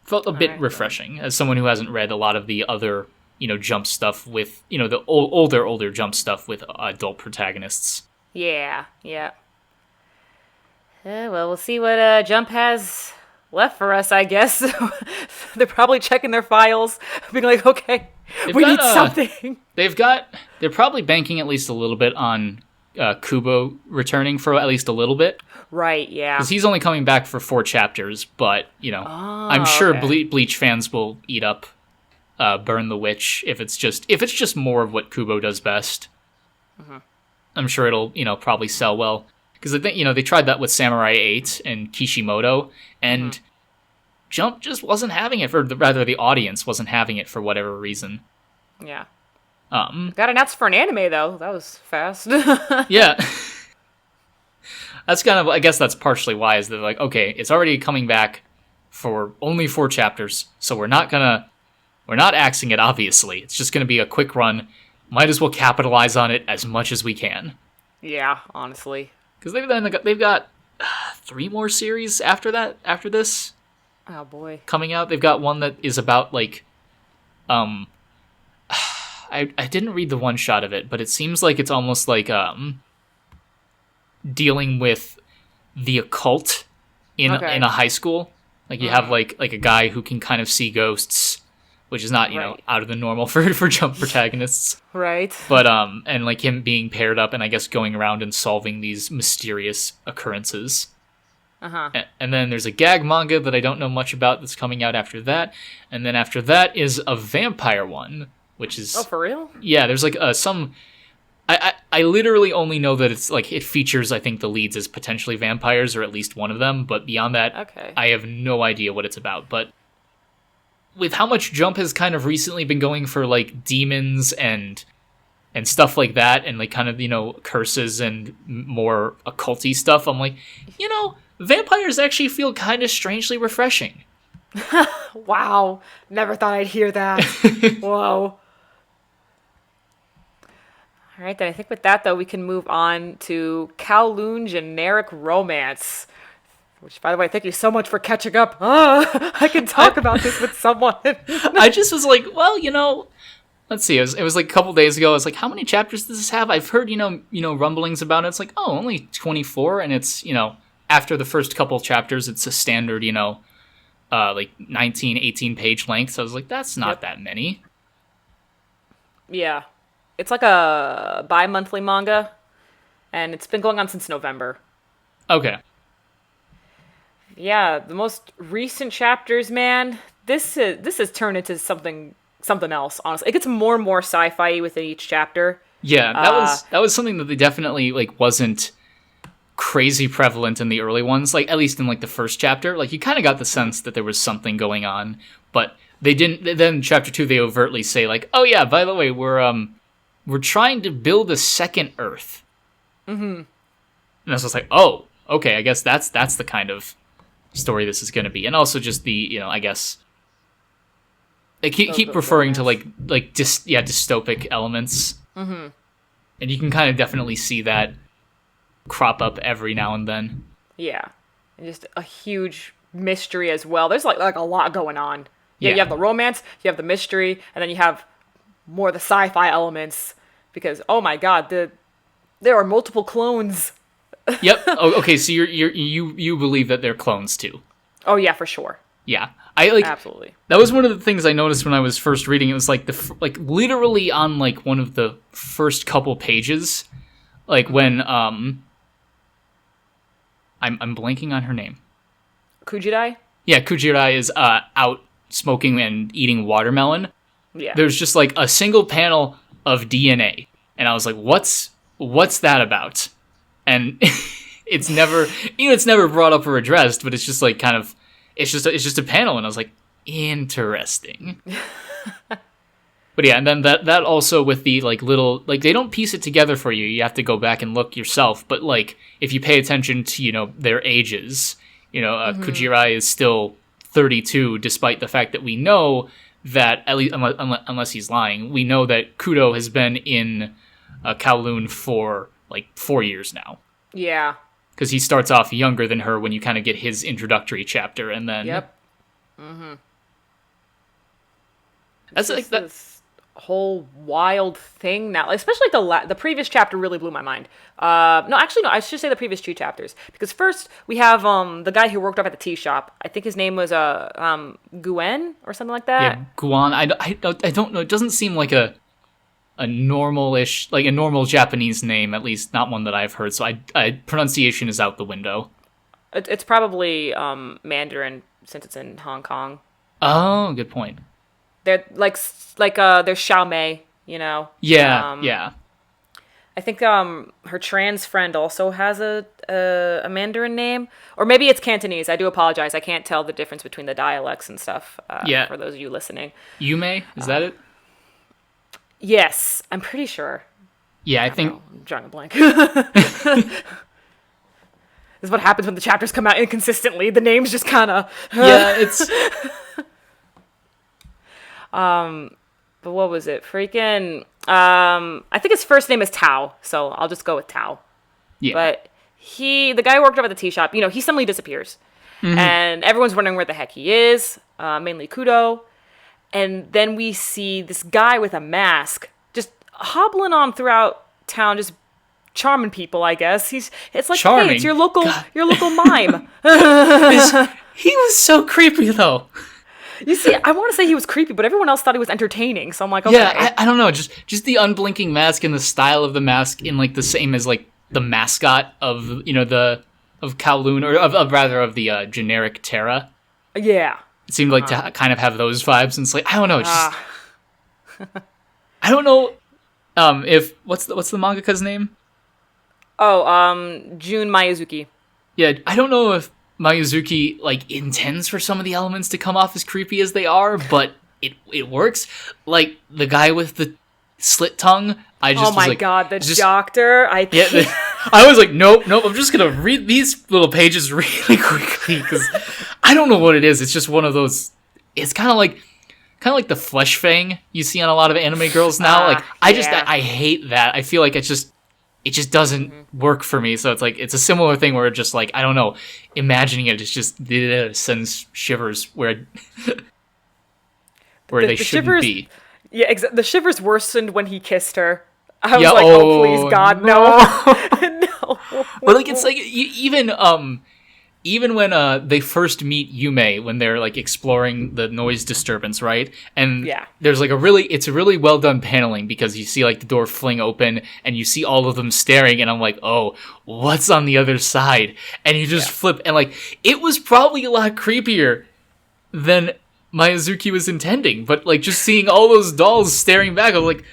felt a bit right, refreshing as someone who hasn't read a lot of the other, Jump stuff with, the older Jump stuff with adult protagonists. Yeah. Well, we'll see what Jump has left for us, I guess. They're probably checking their files, being like, okay, we need something. They're probably banking at least a little bit on Kubo returning for at least a little bit. Right, yeah. Because he's only coming back for 4 chapters, but, I'm sure okay. Bleach fans will eat up Burn the Witch if it's just more of what Kubo does best. I'm sure it'll, probably sell well. Because I think, they tried that with Samurai 8 and Kishimoto, and Jump just wasn't having it, or rather the audience wasn't having it for whatever reason. Yeah. Got announced for an anime, though. That was fast. Yeah. That's kind of, I guess that's partially why, is they're like, okay, it's already coming back for only 4 chapters, so we're not axing it, obviously. It's just gonna be a quick run. Might as well capitalize on it as much as we can. Yeah, honestly. Because they've got 3 more series after this. Oh, boy. Coming out. They've got one that is about, like, I didn't read the one shot of it, but it seems like it's almost like, dealing with the occult in a high school. Like you have like a guy who can kind of see ghosts, which is not out of the normal for Jump protagonists. Right. But and like him being paired up and I guess going around and solving these mysterious occurrences. And then there's a gag manga that I don't know much about that's coming out after that, and then after that is a vampire one, which is for real? Yeah, there's like some. I literally only know that it's like it features, I think, the leads as potentially vampires, or at least one of them, but beyond that, I have no idea what it's about. But with how much Jump has kind of recently been going for like demons and stuff like that, and like kind of, curses and more occulty stuff, I'm like, vampires actually feel kind of strangely refreshing. Wow. Never thought I'd hear that. Whoa. All right, then I think with that, though, we can move on to Kowloon Generic Romance. Which, by the way, thank you so much for catching up. I can talk about this with someone. I just was like, well, let's see. It was like a couple days ago. I was like, how many chapters does this have? I've heard, rumblings about it. It's like, oh, only 24. And it's, after the first couple chapters, it's a standard, like 19, 18 page length. So I was like, that's not that many. Yeah. It's like a bi-monthly manga, and it's been going on since November. Okay. Yeah, the most recent chapters, man, this has turned into something else, honestly. It gets more and more sci-fi within each chapter. Yeah, that was something that they definitely like wasn't crazy prevalent in the early ones, like at least in like the first chapter. Like you kind of got the sense that there was something going on, but they didn't. Then in chapter 2 they overtly say like, "Oh yeah, by the way, we're trying to build a second Earth." And I was just like, "Oh, okay, I guess that's the kind of story this is going to be." And also just the, I guess they keep referring to like dystopic elements. And you can kind of definitely see that crop up every now and then. Yeah. And just a huge mystery as well. There's like a lot going on. Yeah, you have the romance, you have the mystery, and then you have more of the sci-fi elements because, oh my god, there are multiple clones. Yep. Oh, okay, so you believe that they're clones too. Oh yeah, for sure. Yeah. Absolutely. That was one of the things I noticed when I was first reading. It was like literally on like one of the first couple pages, like when I'm blanking on her name. Kujirai? Yeah, Kujirai is out smoking and eating watermelon. Yeah. There's just like a single panel of DNA, and I was like, "What's that about?" And it's never brought up or addressed, but it's just like kind of it's just a panel, and I was like, interesting. But yeah, and then that also with the like little like they don't piece it together for you. You have to go back and look yourself. But like if you pay attention to their ages, Kujirai is still 32, despite the fact that we know that at least unless he's lying, we know that Kudo has been in Kowloon for like 4 years now. Yeah. because he starts off younger than her when you kind of get his introductory chapter, and then Yep. Mm-hmm. That's like that. This whole wild thing now, especially the previous chapter really blew my mind. No, actually, no, I should say the previous 2 chapters, because first we have the guy who worked up at the tea shop. I think his name was Guen or something like that. Yeah, Guan. I don't know. It doesn't seem like a normal-ish, like a normal Japanese name, at least not one that I've heard. So I pronunciation is out the window. It's probably Mandarin since it's in Hong Kong. Oh, good point. They're there's Xiao Mei, you know. Yeah, yeah. I think her trans friend also has a Mandarin name, or maybe it's Cantonese. I do apologize. I can't tell the difference between the dialects and stuff. Yeah. For those of you listening. Yume, is that it? Yes, I'm pretty sure. Yeah, I think. I'm drawing a blank. This is what happens when the chapters come out inconsistently. The names just kind of. Yeah, it's. But what was it? Freaking. I think his first name is Tao, so I'll just go with Tao. Yeah. But the guy who worked up at the tea shop, he suddenly disappears. Mm-hmm. And everyone's wondering where the heck he is, mainly Kudo. And then we see this guy with a mask just hobbling on throughout town, just charming people, I guess. It's like, charming. Hey, it's your local mime. He was so creepy, though. You see, I want to say he was creepy, but everyone else thought he was entertaining. So I'm like, okay. Yeah, I don't know. Just the unblinking mask and the style of the mask in like the same as like the mascot of of Kowloon, or of the generic Terra. Yeah. It seemed like to kind of have those vibes, and it's like I don't know. It's just I don't know. If what's the mangaka's name? Oh, Jun Miyazuki. Yeah, I don't know if Miyazuki like intends for some of the elements to come off as creepy as they are, but it works. Like the guy with the slit tongue, I just was like, god, the doctor! I was like, nope. I'm just gonna read these little pages really quickly because I don't know what it is. It's just one of those. It's kind of like the flesh fang you see on a lot of anime girls now. I hate that. I feel like it just doesn't work for me. So it's like it's a similar thing where it's just like I don't know, imagining it just sends shivers where they shouldn't shivers, be. Yeah, the shivers worsened when he kissed her. I was like, oh please God, no. No. But like it's like even when they first meet Yume, when they're like exploring the noise disturbance, right? And there's like it's a really well done paneling because you see like the door fling open and you see all of them staring, and I'm like, oh, what's on the other side? And you just flip, and like it was probably a lot creepier than Miyazuki was intending, but like just seeing all those dolls staring back, I was like,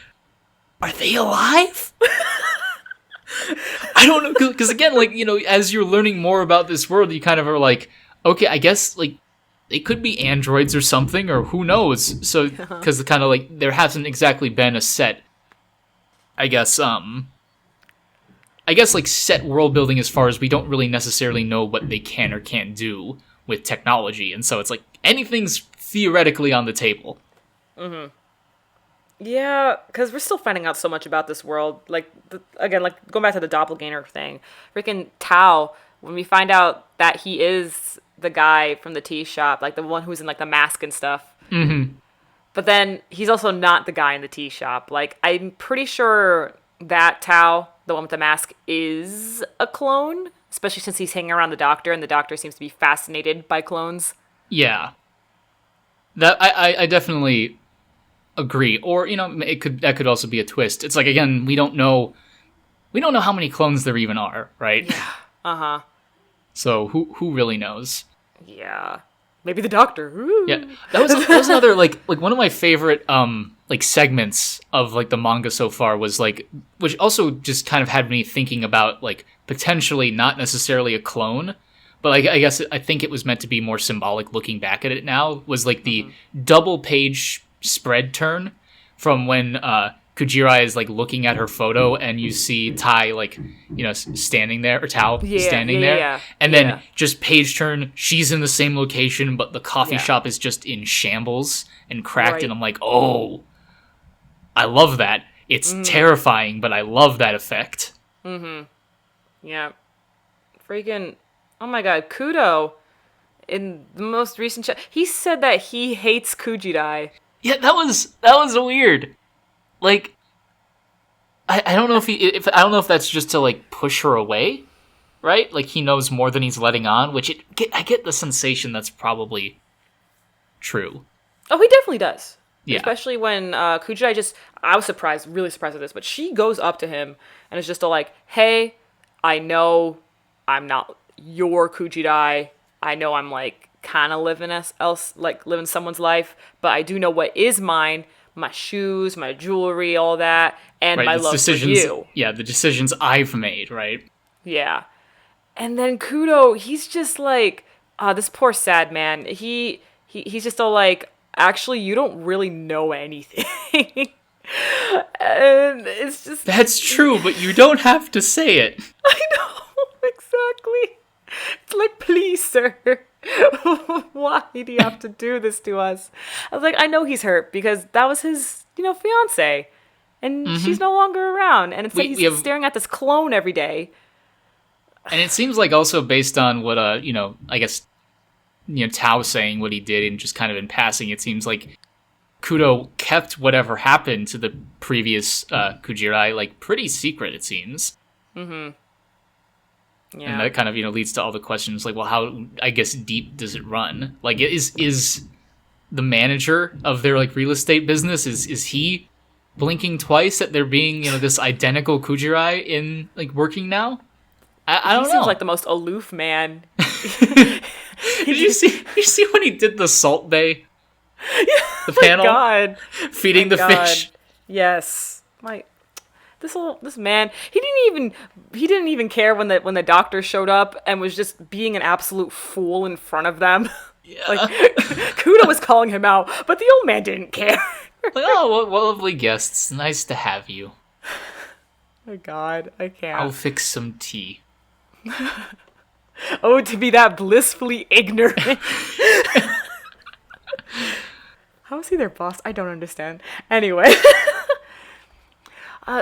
are they alive? I don't know, because again, like, as you're learning more about this world, you kind of are like, okay, I guess, like, they could be androids or something, or who knows, so, because kind of, like, there hasn't exactly been a set, I guess, like, set world building as far as we don't really necessarily know what they can or can't do with technology, and so it's like, anything's theoretically on the table. Mm-hmm. Yeah, because we're still finding out so much about this world. Like, again, like, going back to the doppelganger thing. Freaking Tao, when we find out that he is the guy from the tea shop, like, the one who's in, like, the mask and stuff. Mm-hmm. But then, he's also not the guy in the tea shop. Like, I'm pretty sure that Tao, the one with the mask, is a clone. Especially since he's hanging around the doctor, and the doctor seems to be fascinated by clones. Yeah. That, I definitely agree, or that could also be a twist. It's like, again, we don't know how many clones there even are, right? Yeah. So who really knows? Yeah, maybe the doctor. Ooh. Yeah, that was another like one of my favorite like segments of like the manga so far was like, which also just kind of had me thinking about like potentially not necessarily a clone, but like I guess I think it was meant to be more symbolic looking back at it now, was like the double page spread turn from when Kujira is like looking at her photo and you see Tai like standing there, or Tao standing there, and then just page turn, she's in the same location but the coffee shop is just in shambles and cracked, and I'm like, oh, I love that. It's terrifying, but I love that effect. Yeah, freaking, oh my god, Kudo, in the most recent he said that he hates Kujidai. Yeah, that was weird. Like, I don't know if I don't know if that's just to like push her away, right? Like he knows more than he's letting on, which I get the sensation that's probably true. Oh, he definitely does. Yeah. Especially when Kujidai I was surprised, really surprised at this, but she goes up to him and is just like, hey, I know I'm not your Kujidai. I know I'm like kind of living someone's life, but I do know what is mine, my shoes, my jewelry, all that, and my love for you. Yeah, the decisions I've made, right? Yeah. And then Kudo, he's just like, this poor sad man. He's just all like, actually, you don't really know anything. And it's just... That's true, but you don't have to say it. I know, exactly. It's like, please, sir. Why do you have to do this to us? I was like, I know he's hurt because that was his, fiance. And she's no longer around. And instead he's staring at this clone every day. And it seems like also based on what, I guess, Tao saying what he did and just kind of in passing, it seems like Kudo kept whatever happened to the previous Kujirai, like, pretty secret, it seems. Mm-hmm. Yeah. And that kind of, leads to all the questions, like, well, how, I guess, deep does it run? Like, is the manager of their, like, real estate business, is he blinking twice at there being, this identical Kujirai in, like, working now? I don't know. He seems like the most aloof man. Did you see when he did the Salt Bay? The panel? God. Feeding the fish. Yes. This man, he didn't even care when the doctor showed up and was just being an absolute fool in front of them. Yeah. Like, Kudo was calling him out, but the old man didn't care. Like, oh, what lovely guests. Nice to have you. Oh God, I can't. I'll fix some tea. Oh, to be that blissfully ignorant. How is he their boss? I don't understand. Anyway.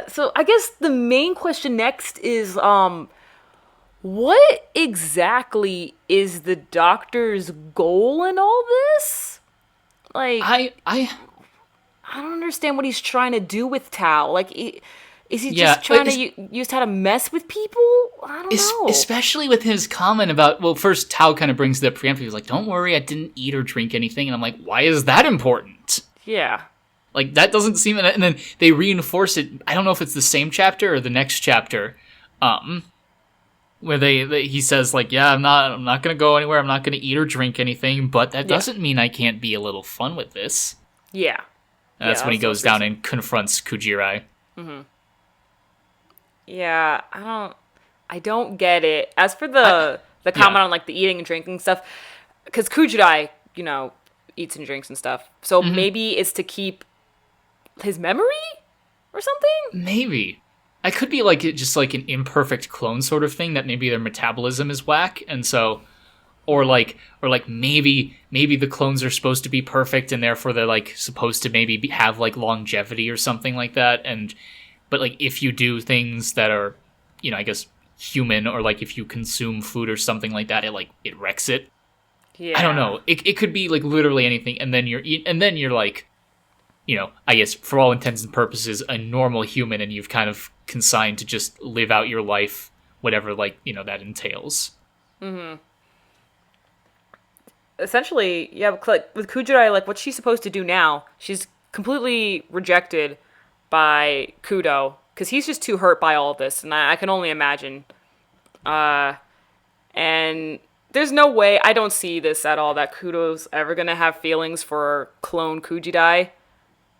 So I guess the main question next is, what exactly is the doctor's goal in all this? Like, I don't understand what he's trying to do with Tao. Like, is he just trying to use Tao to mess with people? I don't know. Especially with his comment about, well, first Tao kind of brings the preemptive. He's like, don't worry, I didn't eat or drink anything. And I'm like, why is that important? Yeah. Like, that doesn't seem... And then they reinforce it. I don't know if it's the same chapter or the next chapter, where he says, like, yeah, I'm not going to go anywhere. I'm not going to eat or drink anything. But that doesn't mean I can't be a little fun with this. Yeah. That's when he goes down and confronts Kujirai. Mm-hmm. Yeah, I don't get it. As for the comment on, like, the eating and drinking stuff, because Kujirai, eats and drinks and stuff. So maybe it's to keep his memory or something? Maybe. I could be like just like an imperfect clone sort of thing, that maybe their metabolism is whack, and so or maybe the clones are supposed to be perfect and therefore they're like supposed to maybe have like longevity or something like that, but like if you do things that are, I guess human, or like if you consume food or something like that, it wrecks it. Yeah. I don't know. It could be like literally anything, and then you're like, I guess for all intents and purposes, a normal human, and you've kind of consigned to just live out your life, whatever, like, that entails. Mm-hmm. Essentially, yeah, with Kujirai, like, what's she supposed to do now? She's completely rejected by Kudo, because he's just too hurt by all of this, and I can only imagine. And there's no way, I don't see this at all, that Kudo's ever gonna have feelings for clone Kujidai.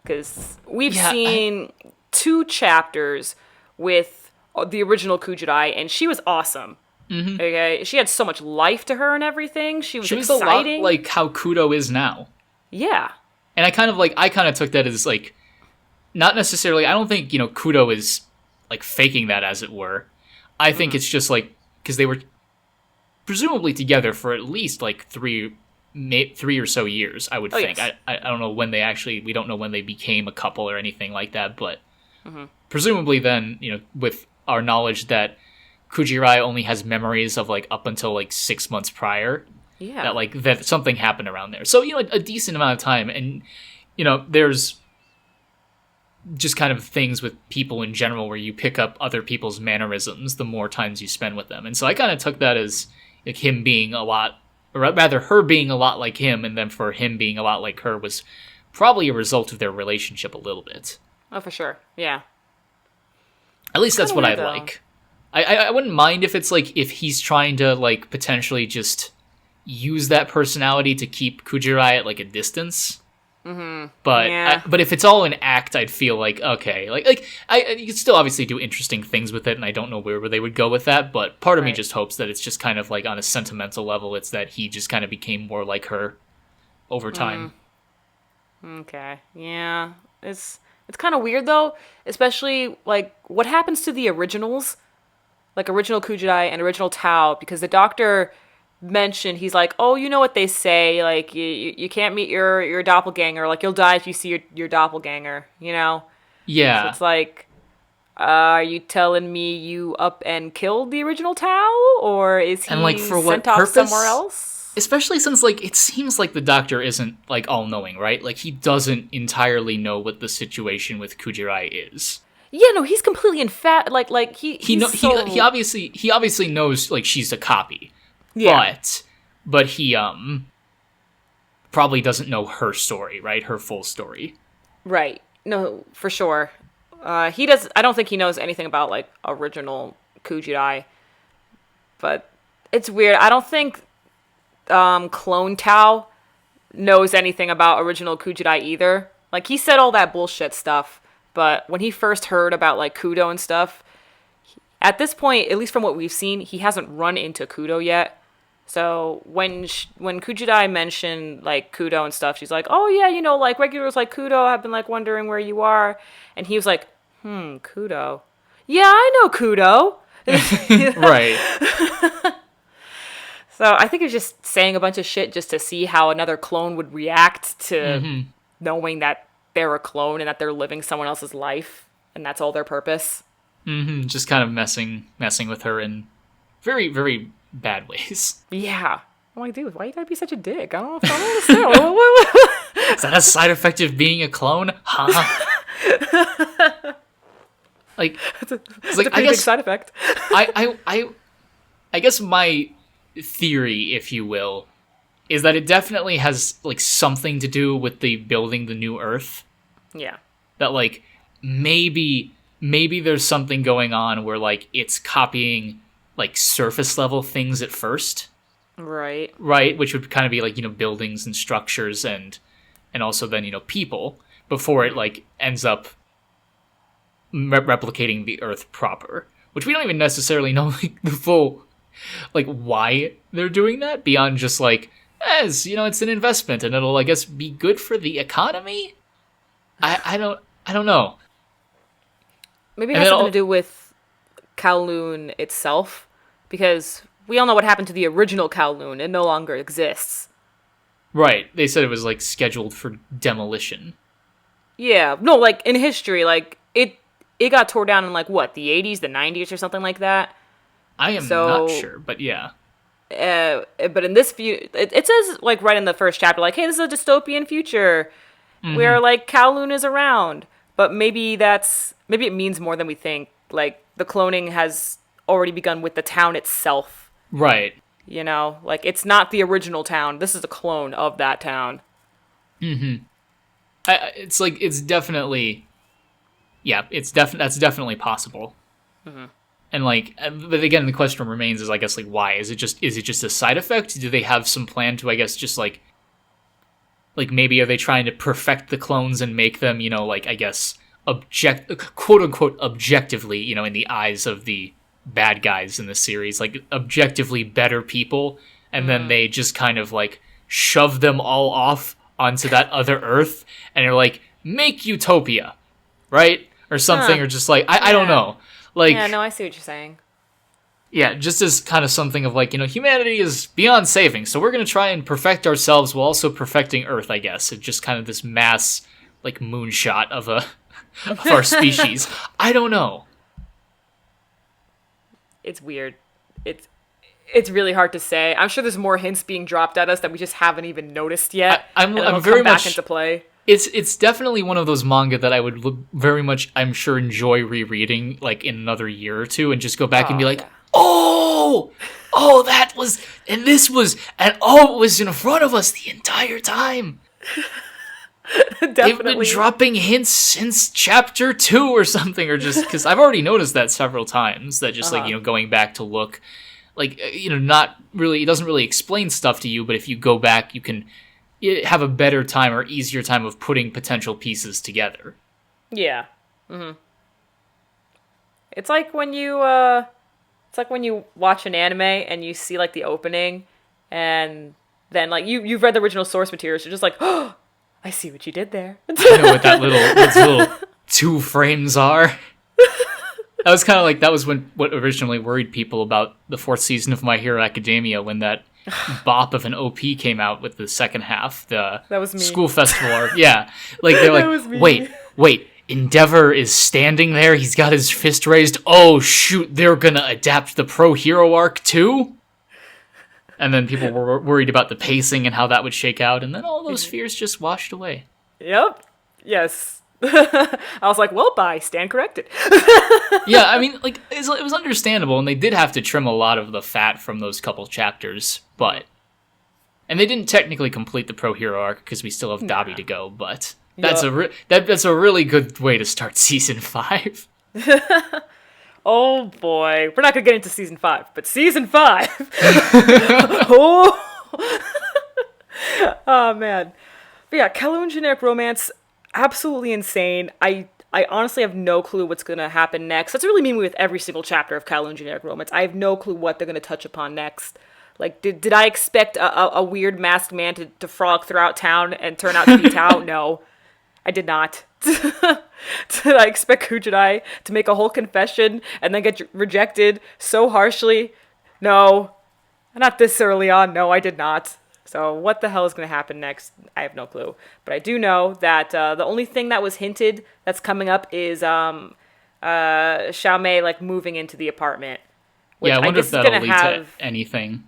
Because we've seen 2 chapters with the original Kujidai, and she was awesome. Mm-hmm. Okay, she had so much life to her and everything. She was exciting. A lot like how Kudo is now. Yeah. And I kind of took that as like, not necessarily, I don't think, Kudo is like faking that, as it were. I think it's just like, because they were presumably together for at least like 3 or so years, I would think. Yes. I don't know when we don't know when they became a couple or anything like that, but presumably then, with our knowledge that Kujirai only has memories of, like, up until, like, 6 months prior. Yeah. That, like, that something happened around there. So, a decent amount of time. And, there's just kind of things with people in general where you pick up other people's mannerisms the more times you spend with them. And so I kind of took that as, like, him being a lot, or rather her being a lot like him, and then for him being a lot like her was probably a result of their relationship a little bit. Oh, for sure. Yeah. At least that's what I though. like. I wouldn't mind if it's like, if he's trying to, like, potentially just use that personality to keep Kujirai at, like, a distance. Mm-hmm. But if it's all an act, I'd feel like, okay, you could still obviously do interesting things with it, and I don't know where they would go with that, but part of me just hopes that it's just kind of like on a sentimental level, it's that he just kind of became more like her over time. Okay. Yeah. It's kind of weird though, especially like what happens to the originals, like original Kujirai and original Tao, because the doctor mentioned, he's like, oh, you know what they say, like you can't meet your doppelganger, like you'll die if you see your doppelganger, Yeah. So it's like, are you telling me you up and killed the original Tao, or is he, and, like, for what sent off purpose? somewhere else? Especially since, like, it seems like the doctor isn't, like, all-knowing, right? Like, he doesn't entirely know what the situation with Kujirai is. Yeah, no, he's completely He obviously knows, like, she's a copy. Yeah. But he probably doesn't know her story, right? Her full story. Right. No, for sure. I don't think he knows anything about, like, original Kujirai. But it's weird. I don't think Clone Tao knows anything about original Kujirai either. Like, he said all that bullshit stuff, but when he first heard about, like, Kudo and stuff, at this point, at least from what we've seen, he hasn't run into Kudo yet. So when Kujirai mentioned, like, Kudo and stuff, she's like, oh yeah, like, regulars like Kudo have been, like, wondering where you are. And he was like, Kudo. Yeah, I know Kudo. Right. So I think he was just saying a bunch of shit just to see how another clone would react to knowing that they're a clone and that they're living someone else's life, and that's all their purpose. Just kind of messing with her in very, very bad ways. Yeah. I'm like, dude, why you gotta be such a dick? I don't understand. Is that a side effect of being a clone? Huh? Like, it's a pretty big side effect. I guess my theory, if you will, is that it definitely has, like, something to do with the building the new Earth. Yeah. That, like, maybe there's something going on where, like, it's copying, like, surface level things at first. Right. Which would kind of be, like, buildings and structures and also then, people, before it, like, ends up replicating the Earth proper, which we don't even necessarily know, like, the full, like, why they're doing that, beyond just, like, it's an investment and it'll, I guess, be good for the economy. I don't know. Maybe it has something to do with Kowloon itself, because we all know what happened to the original Kowloon. It no longer exists. Right. They said it was, like, scheduled for demolition. Yeah. No, like, in history, like, it got tore down in, like, what, the 80s, the 90s, or something like that? I am not sure, but yeah. But in this view, it says, like, right in the first chapter, like, hey, this is a dystopian future where, like, Kowloon is around. But maybe it means more than we think. Like, the cloning has already begun with the town itself. Right. Like, it's not the original town. This is a clone of that town. It's like, it's definitely, yeah, that's definitely possible. And, like, but again, the question remains is, I guess, like, why? Is it just a side effect? Do they have some plan to, I guess, just, like, maybe are they trying to perfect the clones and make them, like, I guess, quote unquote, objectively, in the eyes of the bad guys in the series, like, objectively better people, and then they just kind of, like, shove them all off onto that other Earth, and you're like, make utopia, right? Or something, or just, like, I don't know. Like, yeah, no, I see what you're saying. Yeah, just as kind of something of, like, humanity is beyond saving, so we're going to try and perfect ourselves while also perfecting Earth, I guess. It's just kind of this mass, like, moonshot of of our species. I don't know. it's weird. It's really hard to say. I'm sure there's more hints being dropped at us that we just haven't even noticed yet. I'm come very back much into play. It's definitely one of those manga that I would very much, I'm sure, enjoy rereading like in another year or two and just go back and be like, oh, that was, and this was, and it was in front of us the entire time. They've been dropping hints since chapter 2 or something, or just because I've already noticed that several times. That just like going back to look, like not really, it doesn't really explain stuff to you, but if you go back, you can have a better time or easier time of putting potential pieces together. Yeah. Mm-hmm. It's like when you watch an anime and you see like the opening, and then like you've read the original source material, so you're just like, oh, I see what you did there. I know what those little 2 frames are. That was kind of like, that was what originally worried people about the 4th season of My Hero Academia, when that bop of an OP came out with the second half, the that was me. School festival arc. Yeah, like they're like, wait, Endeavor is standing there. He's got his fist raised. Oh shoot, they're gonna adapt the Pro Hero arc too. And then people were worried about the pacing and how that would shake out, and then all those fears just washed away. Yep. Yes. I was like, well, bye. Stand corrected. Yeah, I mean, like, it was understandable, and they did have to trim a lot of the fat from those couple chapters, but... And they didn't technically complete the Pro Hero arc, because we still have Dabi to go, but that's that's a really good way to start Season 5. Oh, boy. We're not going to get into Season 5, but Season 5! Oh! Oh, man. But yeah, Kowloon Generic Romance... absolutely insane. I honestly have no clue what's going to happen next. That's really me with every single chapter of Kowloon Generic Romance. I have no clue what they're going to touch upon next. Like, did I expect a weird masked man to frolic throughout town and turn out to be Tao? No, I did not. Did I expect Kujanai to make a whole confession and then get rejected so harshly? No. Not this early on. No, I did not. So what the hell is going to happen next? I have no clue. But I do know that the only thing that was hinted that's coming up is Xiaomei like moving into the apartment. Which yeah, I wonder if that'll lead to anything.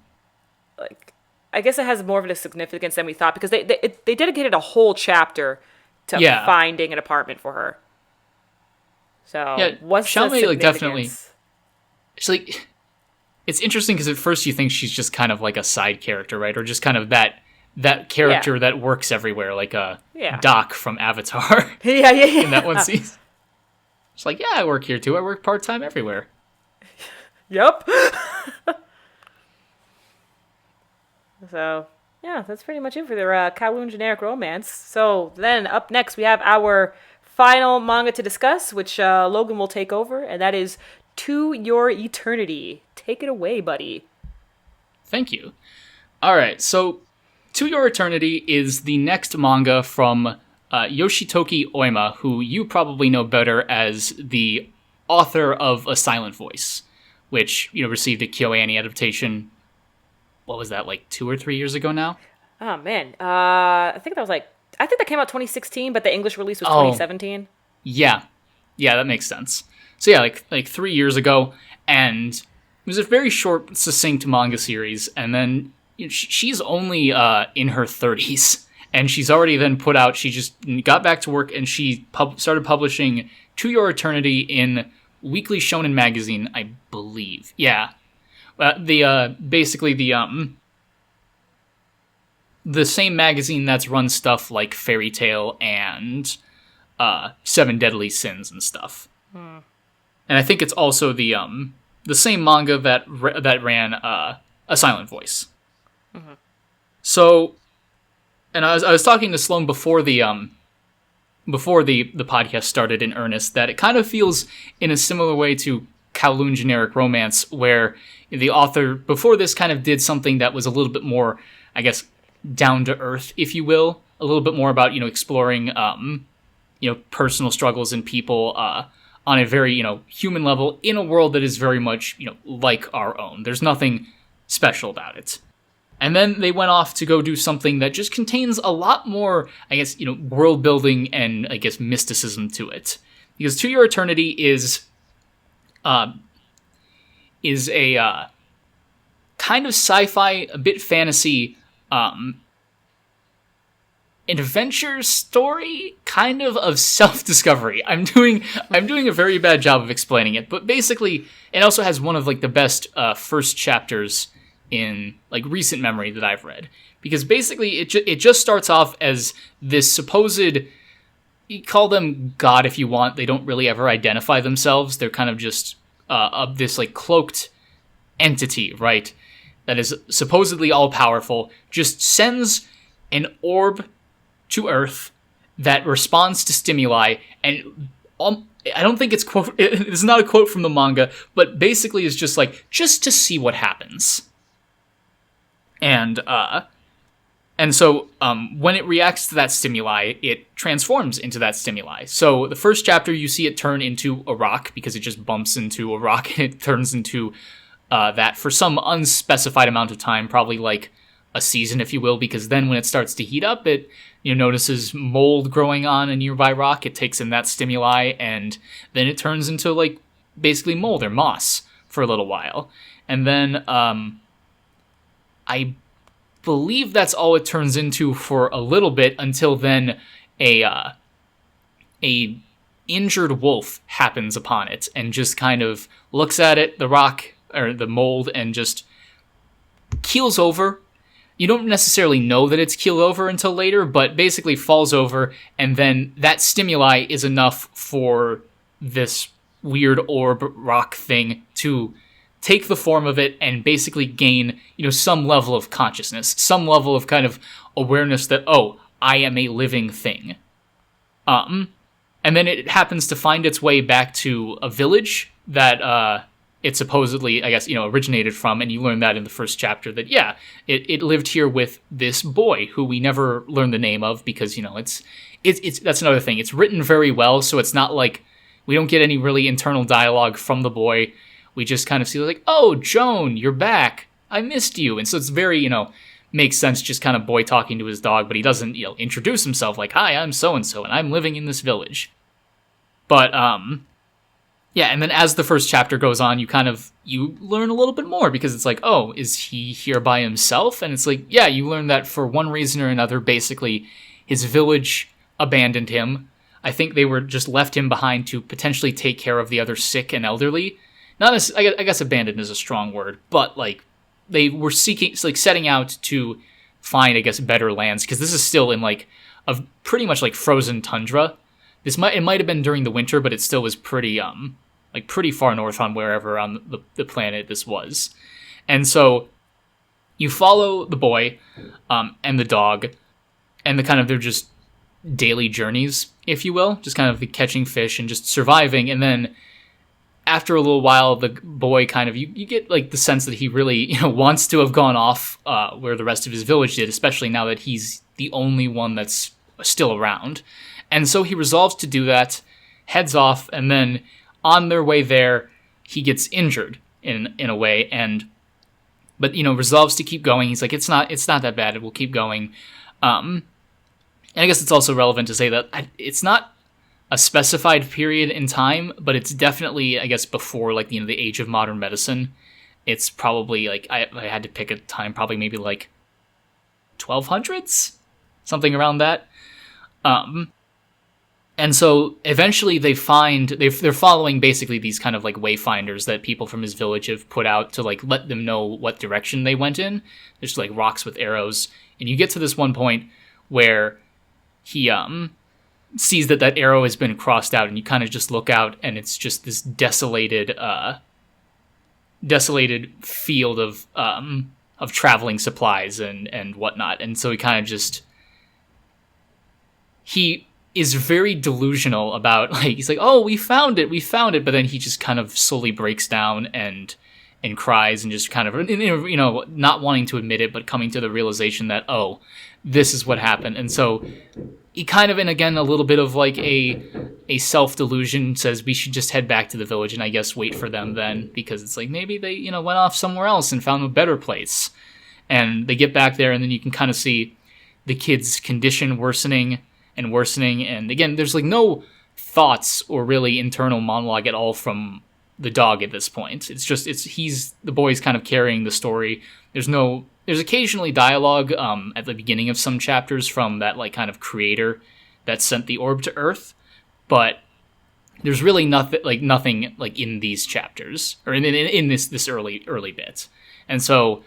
Like, I guess it has more of a significance than we thought, because they dedicated a whole chapter to finding an apartment for her. So yeah, what's Xiaomei, the like, definitely. It's like, it's interesting because at first you think she's just kind of like a side character, right? Or just kind of that character that works everywhere, like a Doc from Avatar. Yeah. In that one season. It's like, yeah, I work here too. I work part-time everywhere. Yep. So, yeah, that's pretty much it for their Kowloon Generic Romance. So then up next we have our final manga to discuss, which Logan will take over, and that is To Your Eternity. Take it away, buddy. Thank you. All right, so To Your Eternity is the next manga from Yoshitoki Oima, who you probably know better as the author of A Silent Voice, which received a KyoAni adaptation. What was that, like 2 or 3 years ago now? Oh man, I think that came out 2016, but the English release was 2017. Yeah, that makes sense. So yeah, like 3 years ago, and it was a very short, succinct manga series, and then she's only in her 30s, and she's already then put out. She just got back to work, and she started publishing To Your Eternity in Weekly Shonen Magazine, I believe. Yeah, basically the same magazine that's run stuff like Fairy Tail and Seven Deadly Sins and stuff. And I think it's also the same manga that ran A Silent Voice. Mm-hmm. So, and I was talking to Sloan before the podcast started in earnest, that it kind of feels in a similar way to Kowloon Generic Romance, where the author before this kind of did something that was a little bit more, I guess, down to earth, if you will, a little bit more about exploring personal struggles in people on a very human level in a world that is very much like our own. There's nothing special about it. And then they went off to go do something that just contains a lot more, I guess, world building and, I guess, mysticism to it. Because To Your Eternity is is a kind of sci-fi, a bit fantasy, adventure story, kind of self-discovery. I'm doing a very bad job of explaining it, but basically, it also has one of like the best first chapters in like recent memory that I've read, because basically it just starts off as this supposed, you call them god if you want. They don't really ever identify themselves. They're kind of just of this like cloaked entity, right? That is supposedly all powerful. Just sends an orb to Earth that responds to stimuli, and I don't think it's not a quote from the manga, but basically is just like, just to see what happens. And so when it reacts to that stimuli, it transforms into that stimuli. So the first chapter, you see it turn into a rock, because it just bumps into a rock and it turns into that for some unspecified amount of time, probably like a season, if you will, because then when it starts to heat up, it notices mold growing on a nearby rock. It takes in that stimuli, and then it turns into like basically mold or moss for a little while. And then I believe that's all it turns into for a little bit, until then a injured wolf happens upon it and just kind of looks at it, the rock or the mold, and just keels over. You don't necessarily know that it's keeled over until later, but basically falls over, and then that stimuli is enough for this weird orb rock thing to take the form of it and basically gain, some level of consciousness, some level of kind of awareness that, oh, I am a living thing. And then it happens to find its way back to a village that it supposedly, I guess, originated from, and you learn that in the first chapter that, yeah, it lived here with this boy who we never learn the name of, because, it's that's another thing. It's written very well, so it's not like we don't get any really internal dialogue from the boy. We just kind of see like, oh, Joan, you're back. I missed you. And so it's very, makes sense, just kind of boy talking to his dog, but he doesn't, introduce himself like, hi, I'm so-and-so, and I'm living in this village. But, yeah, and then as the first chapter goes on, you learn a little bit more, because it's like, oh, is he here by himself? And it's like, yeah, you learn that for one reason or another, basically, his village abandoned him. I think they were just left him behind to potentially take care of the other sick and elderly. Not as, I guess abandoned is a strong word, but, like, they were setting out to find, I guess, better lands, because this is still in, like, a pretty much, like, frozen tundra. It might have been during the winter, but it still was pretty far north on wherever on the planet this was. And so you follow the boy and the dog, and they're just daily journeys, if you will, just kind of the catching fish and just surviving. And then after a little while, the boy kind of, you get like the sense that he really wants to have gone off where the rest of his village did, especially now that he's the only one that's still around. And so he resolves to do that, heads off, and then on their way there, he gets injured in a way, but resolves to keep going. He's like, it's not that bad. It will keep going. And I guess it's also relevant to say that it's not a specified period in time, but it's definitely, I guess, before like the age of modern medicine. It's probably like I had to pick a time, probably maybe like 1200s, something around that. And so eventually they're following basically these kind of like wayfinders that people from his village have put out to like let them know what direction they went in. There's like rocks with arrows, and you get to this one point where he sees that arrow has been crossed out, and you kind of just look out, and it's just this desolated field of traveling supplies and whatnot. And so he kind of just he is very delusional about, like, he's like, oh, we found it, but then he just kind of slowly breaks down and cries and just kind of, not wanting to admit it, but coming to the realization that, oh, this is what happened. And so he kind of, and again, a little bit of like a self-delusion, says we should just head back to the village and I guess wait for them then, because it's like maybe they, went off somewhere else and found a better place. And they get back there, and then you can kind of see the kid's condition worsening. And again, there's like no thoughts or really internal monologue at all from the dog at this point. He's the boy's kind of carrying the story. There's occasionally dialogue at the beginning of some chapters from that like kind of creator that sent the orb to Earth, but there's really nothing like in these chapters or in this early bit. And so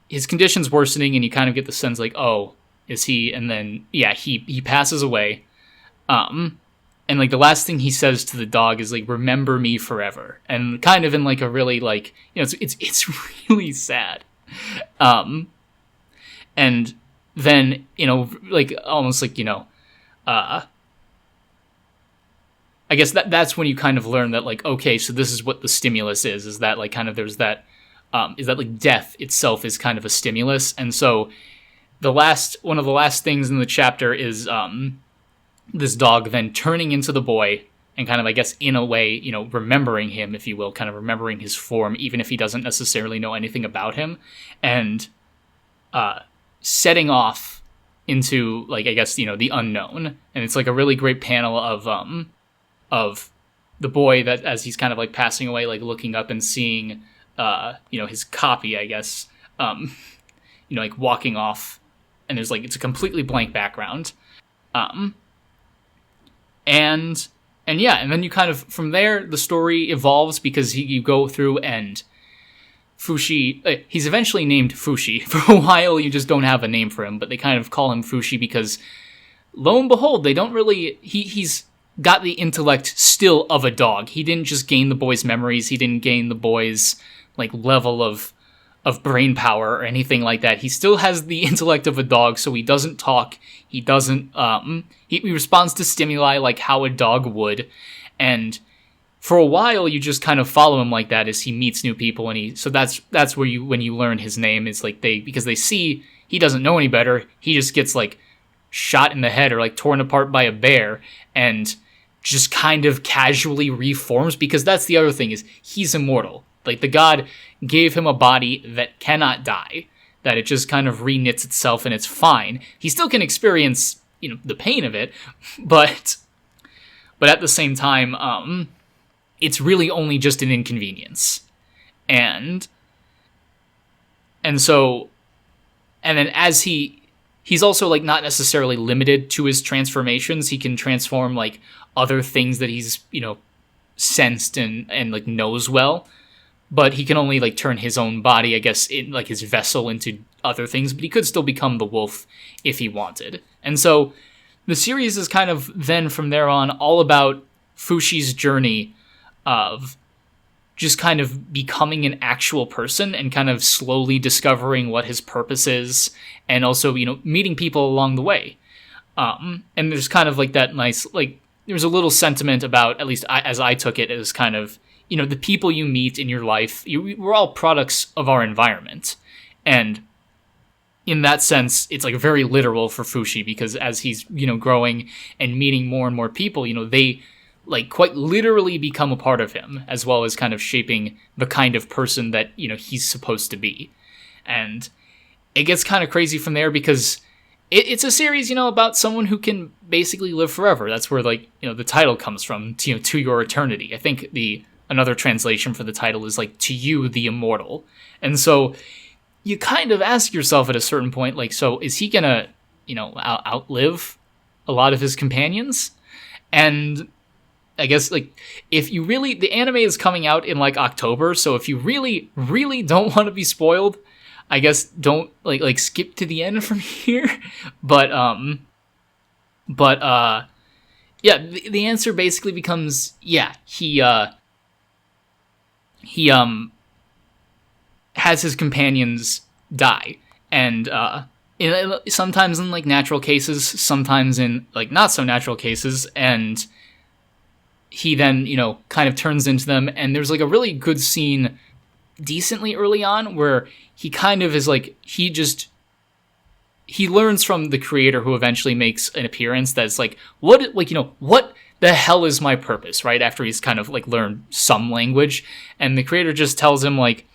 his condition's worsening, and you kind of get the sense like, oh, is he? And then he passes away. And like the last thing he says to the dog is like, "Remember me forever," and kind of in like a really like, it's really sad. And then like almost like I guess that's when you kind of learn that like, okay, so this is what the stimulus is that like kind of there's that is that like death itself is kind of a stimulus. And so one of the last things in the chapter is this dog then turning into the boy and kind of, I guess, in a way, remembering him, if you will, kind of remembering his form, even if he doesn't necessarily know anything about him, and setting off into, like, I guess, the unknown. And it's like a really great panel of the boy that, as he's kind of like passing away, like looking up and seeing, his copy, I guess, like walking off, and there's like, it's a completely blank background. And then you kind of, from there, the story evolves because you go through and Fushi, he's eventually named Fushi. For a while, you just don't have a name for him, but they kind of call him Fushi because, lo and behold, they don't really, he's got the intellect still of a dog. He didn't just gain the boy's memories, he didn't gain the boy's, like, level of brain power or anything like that. He still has the intellect of a dog, so he doesn't talk, he doesn't, he responds to stimuli like how a dog would, and for a while you just kind of follow him like that as he meets new people, and so that's where when you learn his name, is like because they see he doesn't know any better, he just gets like shot in the head or like torn apart by a bear, and just kind of casually reforms, because that's the other thing, is he's immortal. Like, the god gave him a body that cannot die, that it just kind of reknits itself and it's fine. He still can experience, the pain of it, but at the same time, it's really only just an inconvenience. And then as he's also, like, not necessarily limited to his transformations. He can transform, like, other things that he's, sensed and like, knows well. But he can only, like, turn his own body, I guess, in, like, his vessel into other things. But he could still become the wolf if he wanted. And so the series is kind of then, from there on, all about Fushi's journey of just kind of becoming an actual person and kind of slowly discovering what his purpose is. And also, meeting people along the way. And there's kind of, like, that nice, like, there's a little sentiment about, at least as I took it, as kind of, the people you meet in your life, we're all products of our environment. And in that sense, it's like very literal for Fushi, because as he's, growing and meeting more and more people, they like quite literally become a part of him, as well as kind of shaping the kind of person that, he's supposed to be. And it gets kind of crazy from there, because it's a series, about someone who can basically live forever. That's where, like, the title comes from, to your eternity. I think another translation for the title is like, to you, the immortal. And so you kind of ask yourself at a certain point, like, so is he gonna, outlive a lot of his companions? And I guess, like, if you really, the anime is coming out in, like, October, so if you really, really don't want to be spoiled, I guess don't, like skip to the end from here. But the answer basically becomes, he has his companions die, and sometimes in, like, natural cases, sometimes in, like, not so natural cases, and he then, kind of turns into them. And there's, like, a really good scene decently early on where he kind of is like, he learns from the creator, who eventually makes an appearance, that's like, what the hell is my purpose, right? After he's kind of, like, learned some language, and the creator just tells him, like,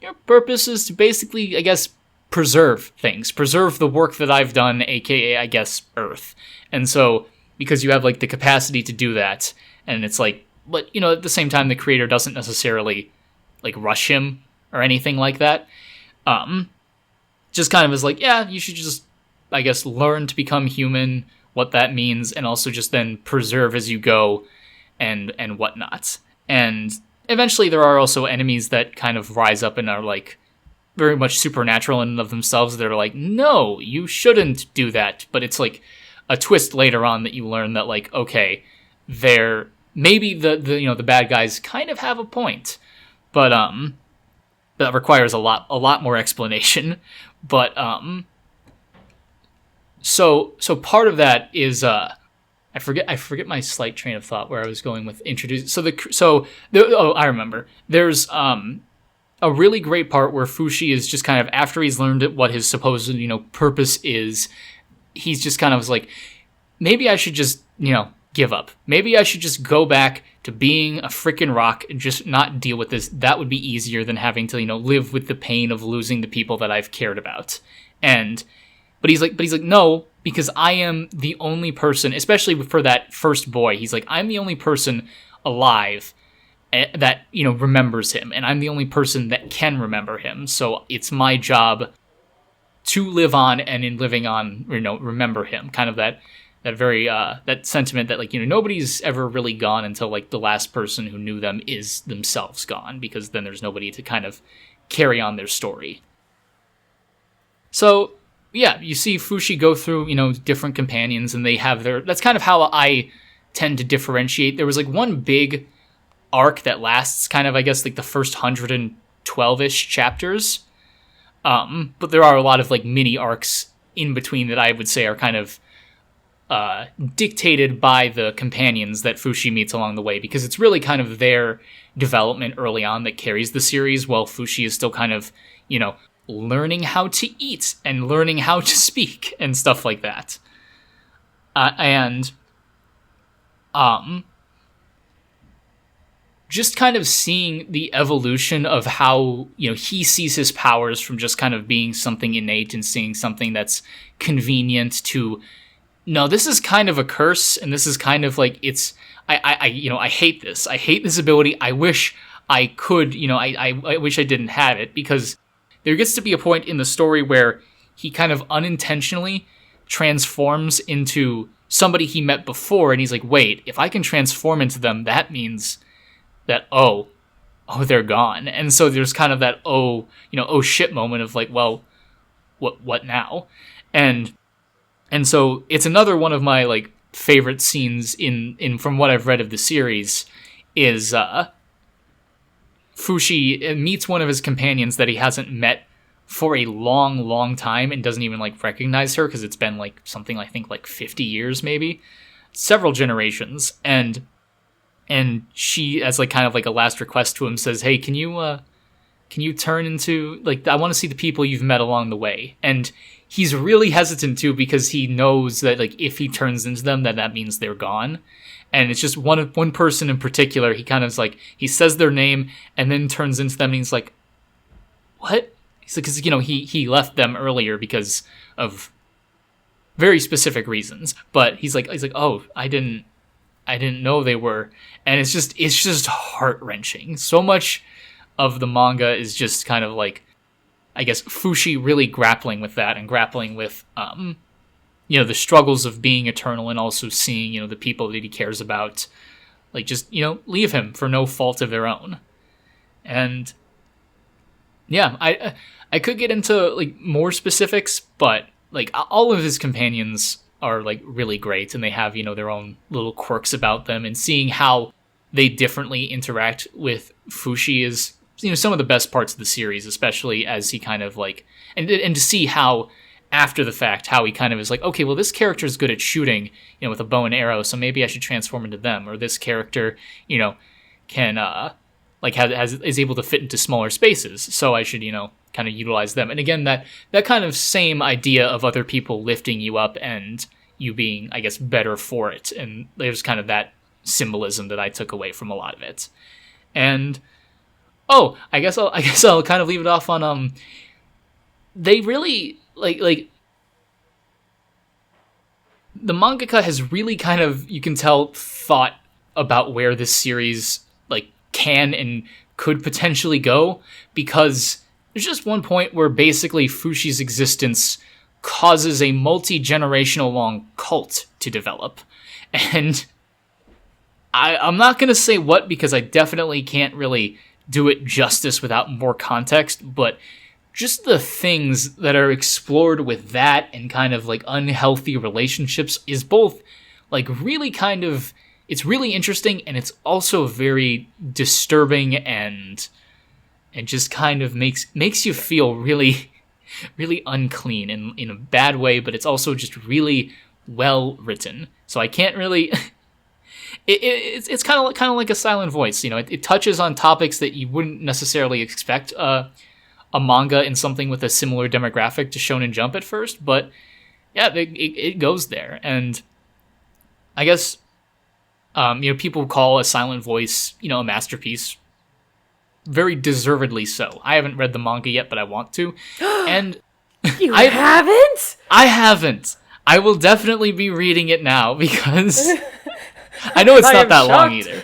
your purpose is to basically, I guess, preserve things, preserve the work that I've done, aka, I guess, Earth. And so, because you have, like, the capacity to do that, and it's like, But, at the same time, the creator doesn't necessarily, like, rush him or anything like that. Just kind of is like, yeah, you should just, I guess, learn to become human, what that means, and also just then preserve as you go and whatnot. And eventually there are also enemies that kind of rise up and are, like, very much supernatural in and of themselves. They're like, no, you shouldn't do that. But it's, like, a twist later on that you learn that, like, okay, they're... maybe the bad guys kind of have a point. But, that requires a lot more explanation. But, so part of that is, I forget my slight train of thought where I was going with introduce. I remember. There's, a really great part where Fushi is just kind of, after he's learned what his supposed, purpose is, he's just kind of like, maybe I should just, give up. Maybe I should just go back to being a freaking rock and just not deal with this. That would be easier than having to, live with the pain of losing the people that I've cared about. But he's like, no, because I am the only person, especially for that first boy. He's like, I'm the only person alive that, remembers him. And I'm the only person that can remember him. So it's my job to live on, and in living on, remember him. Kind of that very, that sentiment that, like, nobody's ever really gone until, like, the last person who knew them is themselves gone, because then there's nobody to kind of carry on their story. So, yeah, you see Fushi go through, different companions, and they have that's kind of how I tend to differentiate. There was, like, one big arc that lasts kind of, I guess, like, the first 112-ish chapters. But there are a lot of, like, mini arcs in between that I would say are kind of dictated by the companions that Fushi meets along the way, because it's really kind of their development early on that carries the series, while Fushi is still kind of, learning how to eat and learning how to speak and stuff like that. Just kind of seeing the evolution of how, he sees his powers from just kind of being something innate and seeing something that's convenient to, no, this is kind of a curse, and this is kind of like, it's, I hate this. I hate this ability. I wish I could, I wish I didn't have it, because there gets to be a point in the story where he kind of unintentionally transforms into somebody he met before, and he's like, wait, if I can transform into them, that means that, oh, they're gone. And so there's kind of that, oh shit moment of like, well, what now? And so it's another one of my, like, favorite scenes in from what I've read of the series is Fushi meets one of his companions that he hasn't met for a long, long time and doesn't even, like, recognize her, because it's been, like, something, I think, like 50 years maybe, several generations, and she, as, like, kind of like a last request to him, says, hey, can you turn into, like, I want to see the people you've met along the way. And he's really hesitant too, because he knows that, like, if he turns into them, that means they're gone. And it's just one person in particular. He kind of is like, he says their name and then turns into them, and he's like, what? He's like, because, he left them earlier because of very specific reasons. But he's like, oh, I didn't know they were. And it's just heart-wrenching. So much of the manga is just kind of like, I guess, Fushi really grappling with that, and grappling with, the struggles of being eternal, and also seeing, the people that he cares about, like, just, leave him for no fault of their own. And yeah, I could get into, like, more specifics, but, like, all of his companions are, like, really great, and they have, their own little quirks about them, and seeing how they differently interact with Fushi is, some of the best parts of the series, especially as he kind of, like, and to see how, after the fact, how he kind of is like, okay, well, this character is good at shooting, with a bow and arrow, so maybe I should transform into them, or this character, can, like, is able to fit into smaller spaces, so I should, kind of utilize them. And again, that kind of same idea of other people lifting you up and you being, I guess, better for it, and there's kind of that symbolism that I took away from a lot of it. And I guess I'll kind of leave it off on they really like the mangaka has really kind of, you can tell, thought about where this series like can and could potentially go, because there's just one point where basically Fushi's existence causes a multi-generational long cult to develop. And I'm not going to say what, because I definitely can't really do it justice without more context, but just the things that are explored with that and kind of like unhealthy relationships is both like really kind of, it's really interesting, and it's also very disturbing and just kind of makes you feel really, really unclean in a bad way, but it's also just really well written. So I can't really it's kind of like a silent voice, you know. It touches on topics that you wouldn't necessarily expect a manga in something with a similar demographic to Shonen Jump at first, but yeah, it goes there. And I guess you know, people call A Silent Voice, you know, a masterpiece. Very deservedly so. I haven't read the manga yet, but I want to. And you haven't? I haven't. I will definitely be reading it now, because I know it's not that long either.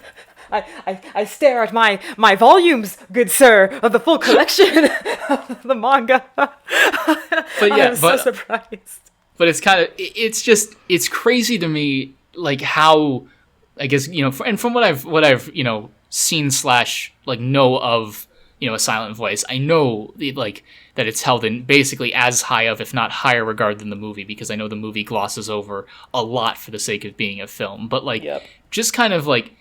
I stare at my volumes, good sir, of the full collection of the manga. But yeah, I'm so surprised. But it's kind of, it's crazy to me, like how, I guess, you know, and from what I've you know, seen / like know of, you know, A Silent Voice, I know like that it's held in basically as high of, if not higher regard than the movie, because I know the movie glosses over a lot for the sake of being a film. But like, just kind of like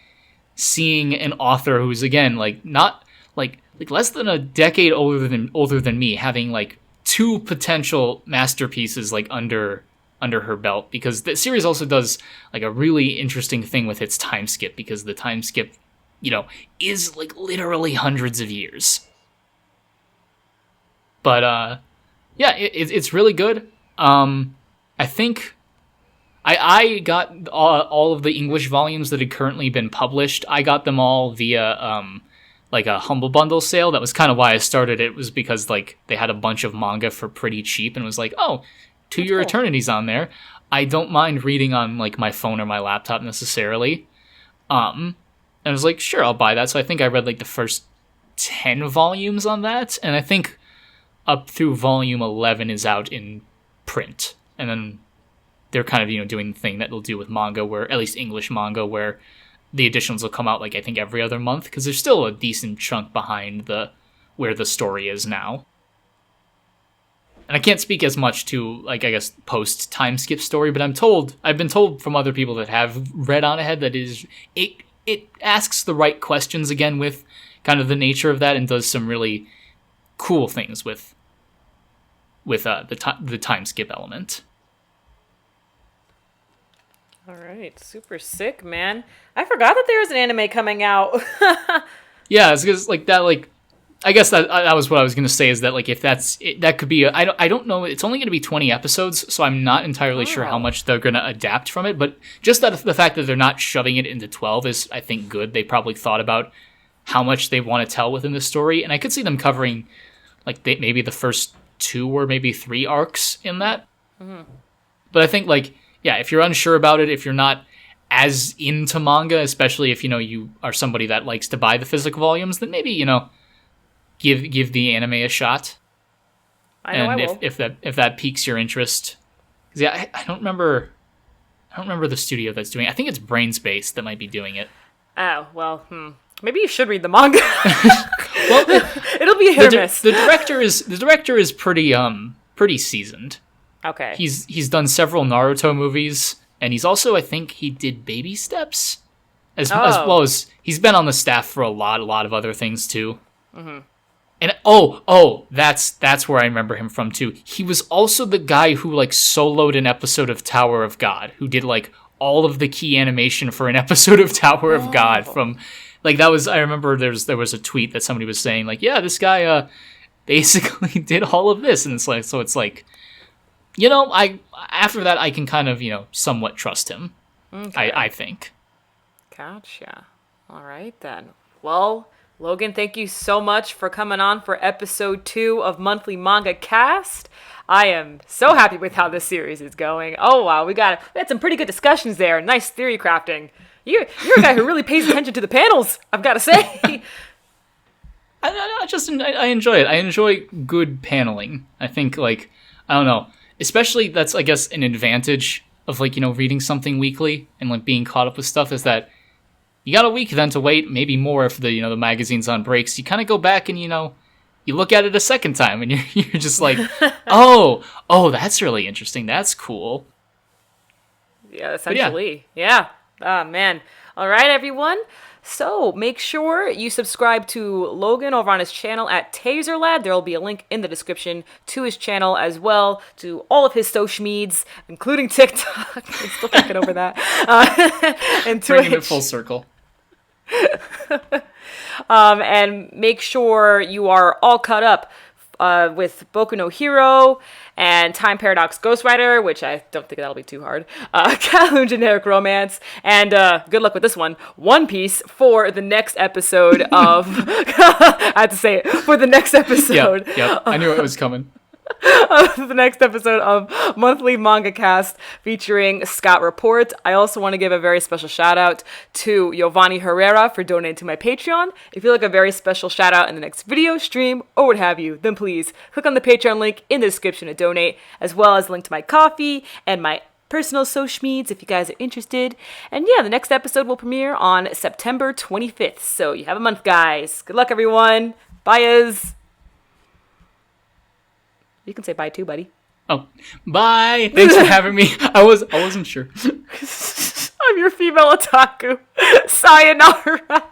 seeing an author who's, again, like not like less than a decade older than me, having like 2 potential masterpieces like under her belt, because the series also does like a really interesting thing with its time skip, because the time skip, you know, is like literally hundreds of years. But yeah, it's really good. I think I got all of the English volumes that had currently been published. I got them all via like a Humble Bundle sale. That was kind of why I started it, was because like they had a bunch of manga for pretty cheap, and was like, oh, To Your Eternity's on there. I don't mind reading on like my phone or my laptop necessarily. And I was like, sure, I'll buy that. So I think I read like the first 10 volumes on that, and I think up through volume 11 is out in print. And then they're kind of, you know, doing the thing that they'll do with manga, where, at least English manga, where the editions will come out like I think every other month, because there's still a decent chunk behind where the story is now. And I can't speak as much to, like, I guess, post time skip story, but I've been told from other people that have read on ahead that it asks the right questions again with kind of the nature of that, and does some really cool things with the time skip element. All right, super sick, man. I forgot that there was an anime coming out. Yeah, it's because like that, like, I guess that was what I was going to say, is that like if that could be I don't know, it's only going to be 20 episodes, so I'm not entirely sure how much they're going to adapt from it, but just that the fact that they're not shoving it into 12 is, I think, good. They probably thought about how much they want to tell within the story, and I could see them covering like maybe the first 2 or maybe 3 arcs in that. Mm-hmm. But I think, like, yeah, if you're unsure about it, if you're not as into manga, especially if, you know, you are somebody that likes to buy the physical volumes, then maybe, you know, give the anime a shot. If that piques your interest. 'Cause yeah, I don't remember the studio that's doing it. I think it's Brainspace that might be doing it. Oh, well, maybe you should read the manga. Well, it'll be a hit or miss. The director is pretty seasoned. Okay. He's done several Naruto movies, and he's also, I think he did Baby Steps, as well as he's been on the staff for a lot of other things too. Mm-hmm. And that's where I remember him from too. He was also the guy who like soloed an episode of Tower of God, who did like all of the key animation for an episode of Tower of God. From like, that was, I remember there was a tweet that somebody was saying like, yeah, this guy basically did all of this, and it's like, so it's like, you know, after that I can kind of, you know, somewhat trust him. Okay. I think. Gotcha. All right then. Well, Logan, thank you so much for coming on for episode 2 of Monthly Manga Cast. I am so happy with how this series is going. Oh wow, we had some pretty good discussions there. Nice theory crafting. You're a guy who really pays attention to the panels, I've got to say. I enjoy it. I enjoy good paneling. I think, like, I don't know, especially that's, I guess, an advantage of, like, reading something weekly and, like, being caught up with stuff is that you got a week then to wait, maybe more if the magazine's on breaks. You kind of go back and, you look at it a second time and you're just like, oh, that's really interesting. That's cool. Yeah, essentially. Yeah. Oh, man. All right, everyone. So make sure you subscribe to Logan over on his channel at TazerLad. There will be a link in the description to his channel as well, to all of his social medias, including TikTok. I'm still thinking over that. And Twitch. Bringing it full circle. And make sure you are all caught up with Boku no Hero and Time Paradox Ghostwriter, which I don't think that'll be too hard, Kowloon Generic Romance, and good luck with this One Piece for the next episode of... I had to say it. For the next episode. Yep. I knew it was coming. The next episode of Monthly Manga Cast featuring Scott Report. I also want to give a very special shout out to Giovanni Herrera for donating to my Patreon. If you'd like a very special shout out in the next video, stream, or what have you, then please click on the Patreon link in the description to donate, as well as link to my coffee and my personal social medias if you guys are interested. And yeah, the next episode will premiere on September 25th. So you have a month, guys. Good luck, everyone. Bye-as. You can say bye too, buddy. Oh, bye. Thanks for having me. I wasn't sure. I'm your female otaku. Sayonara.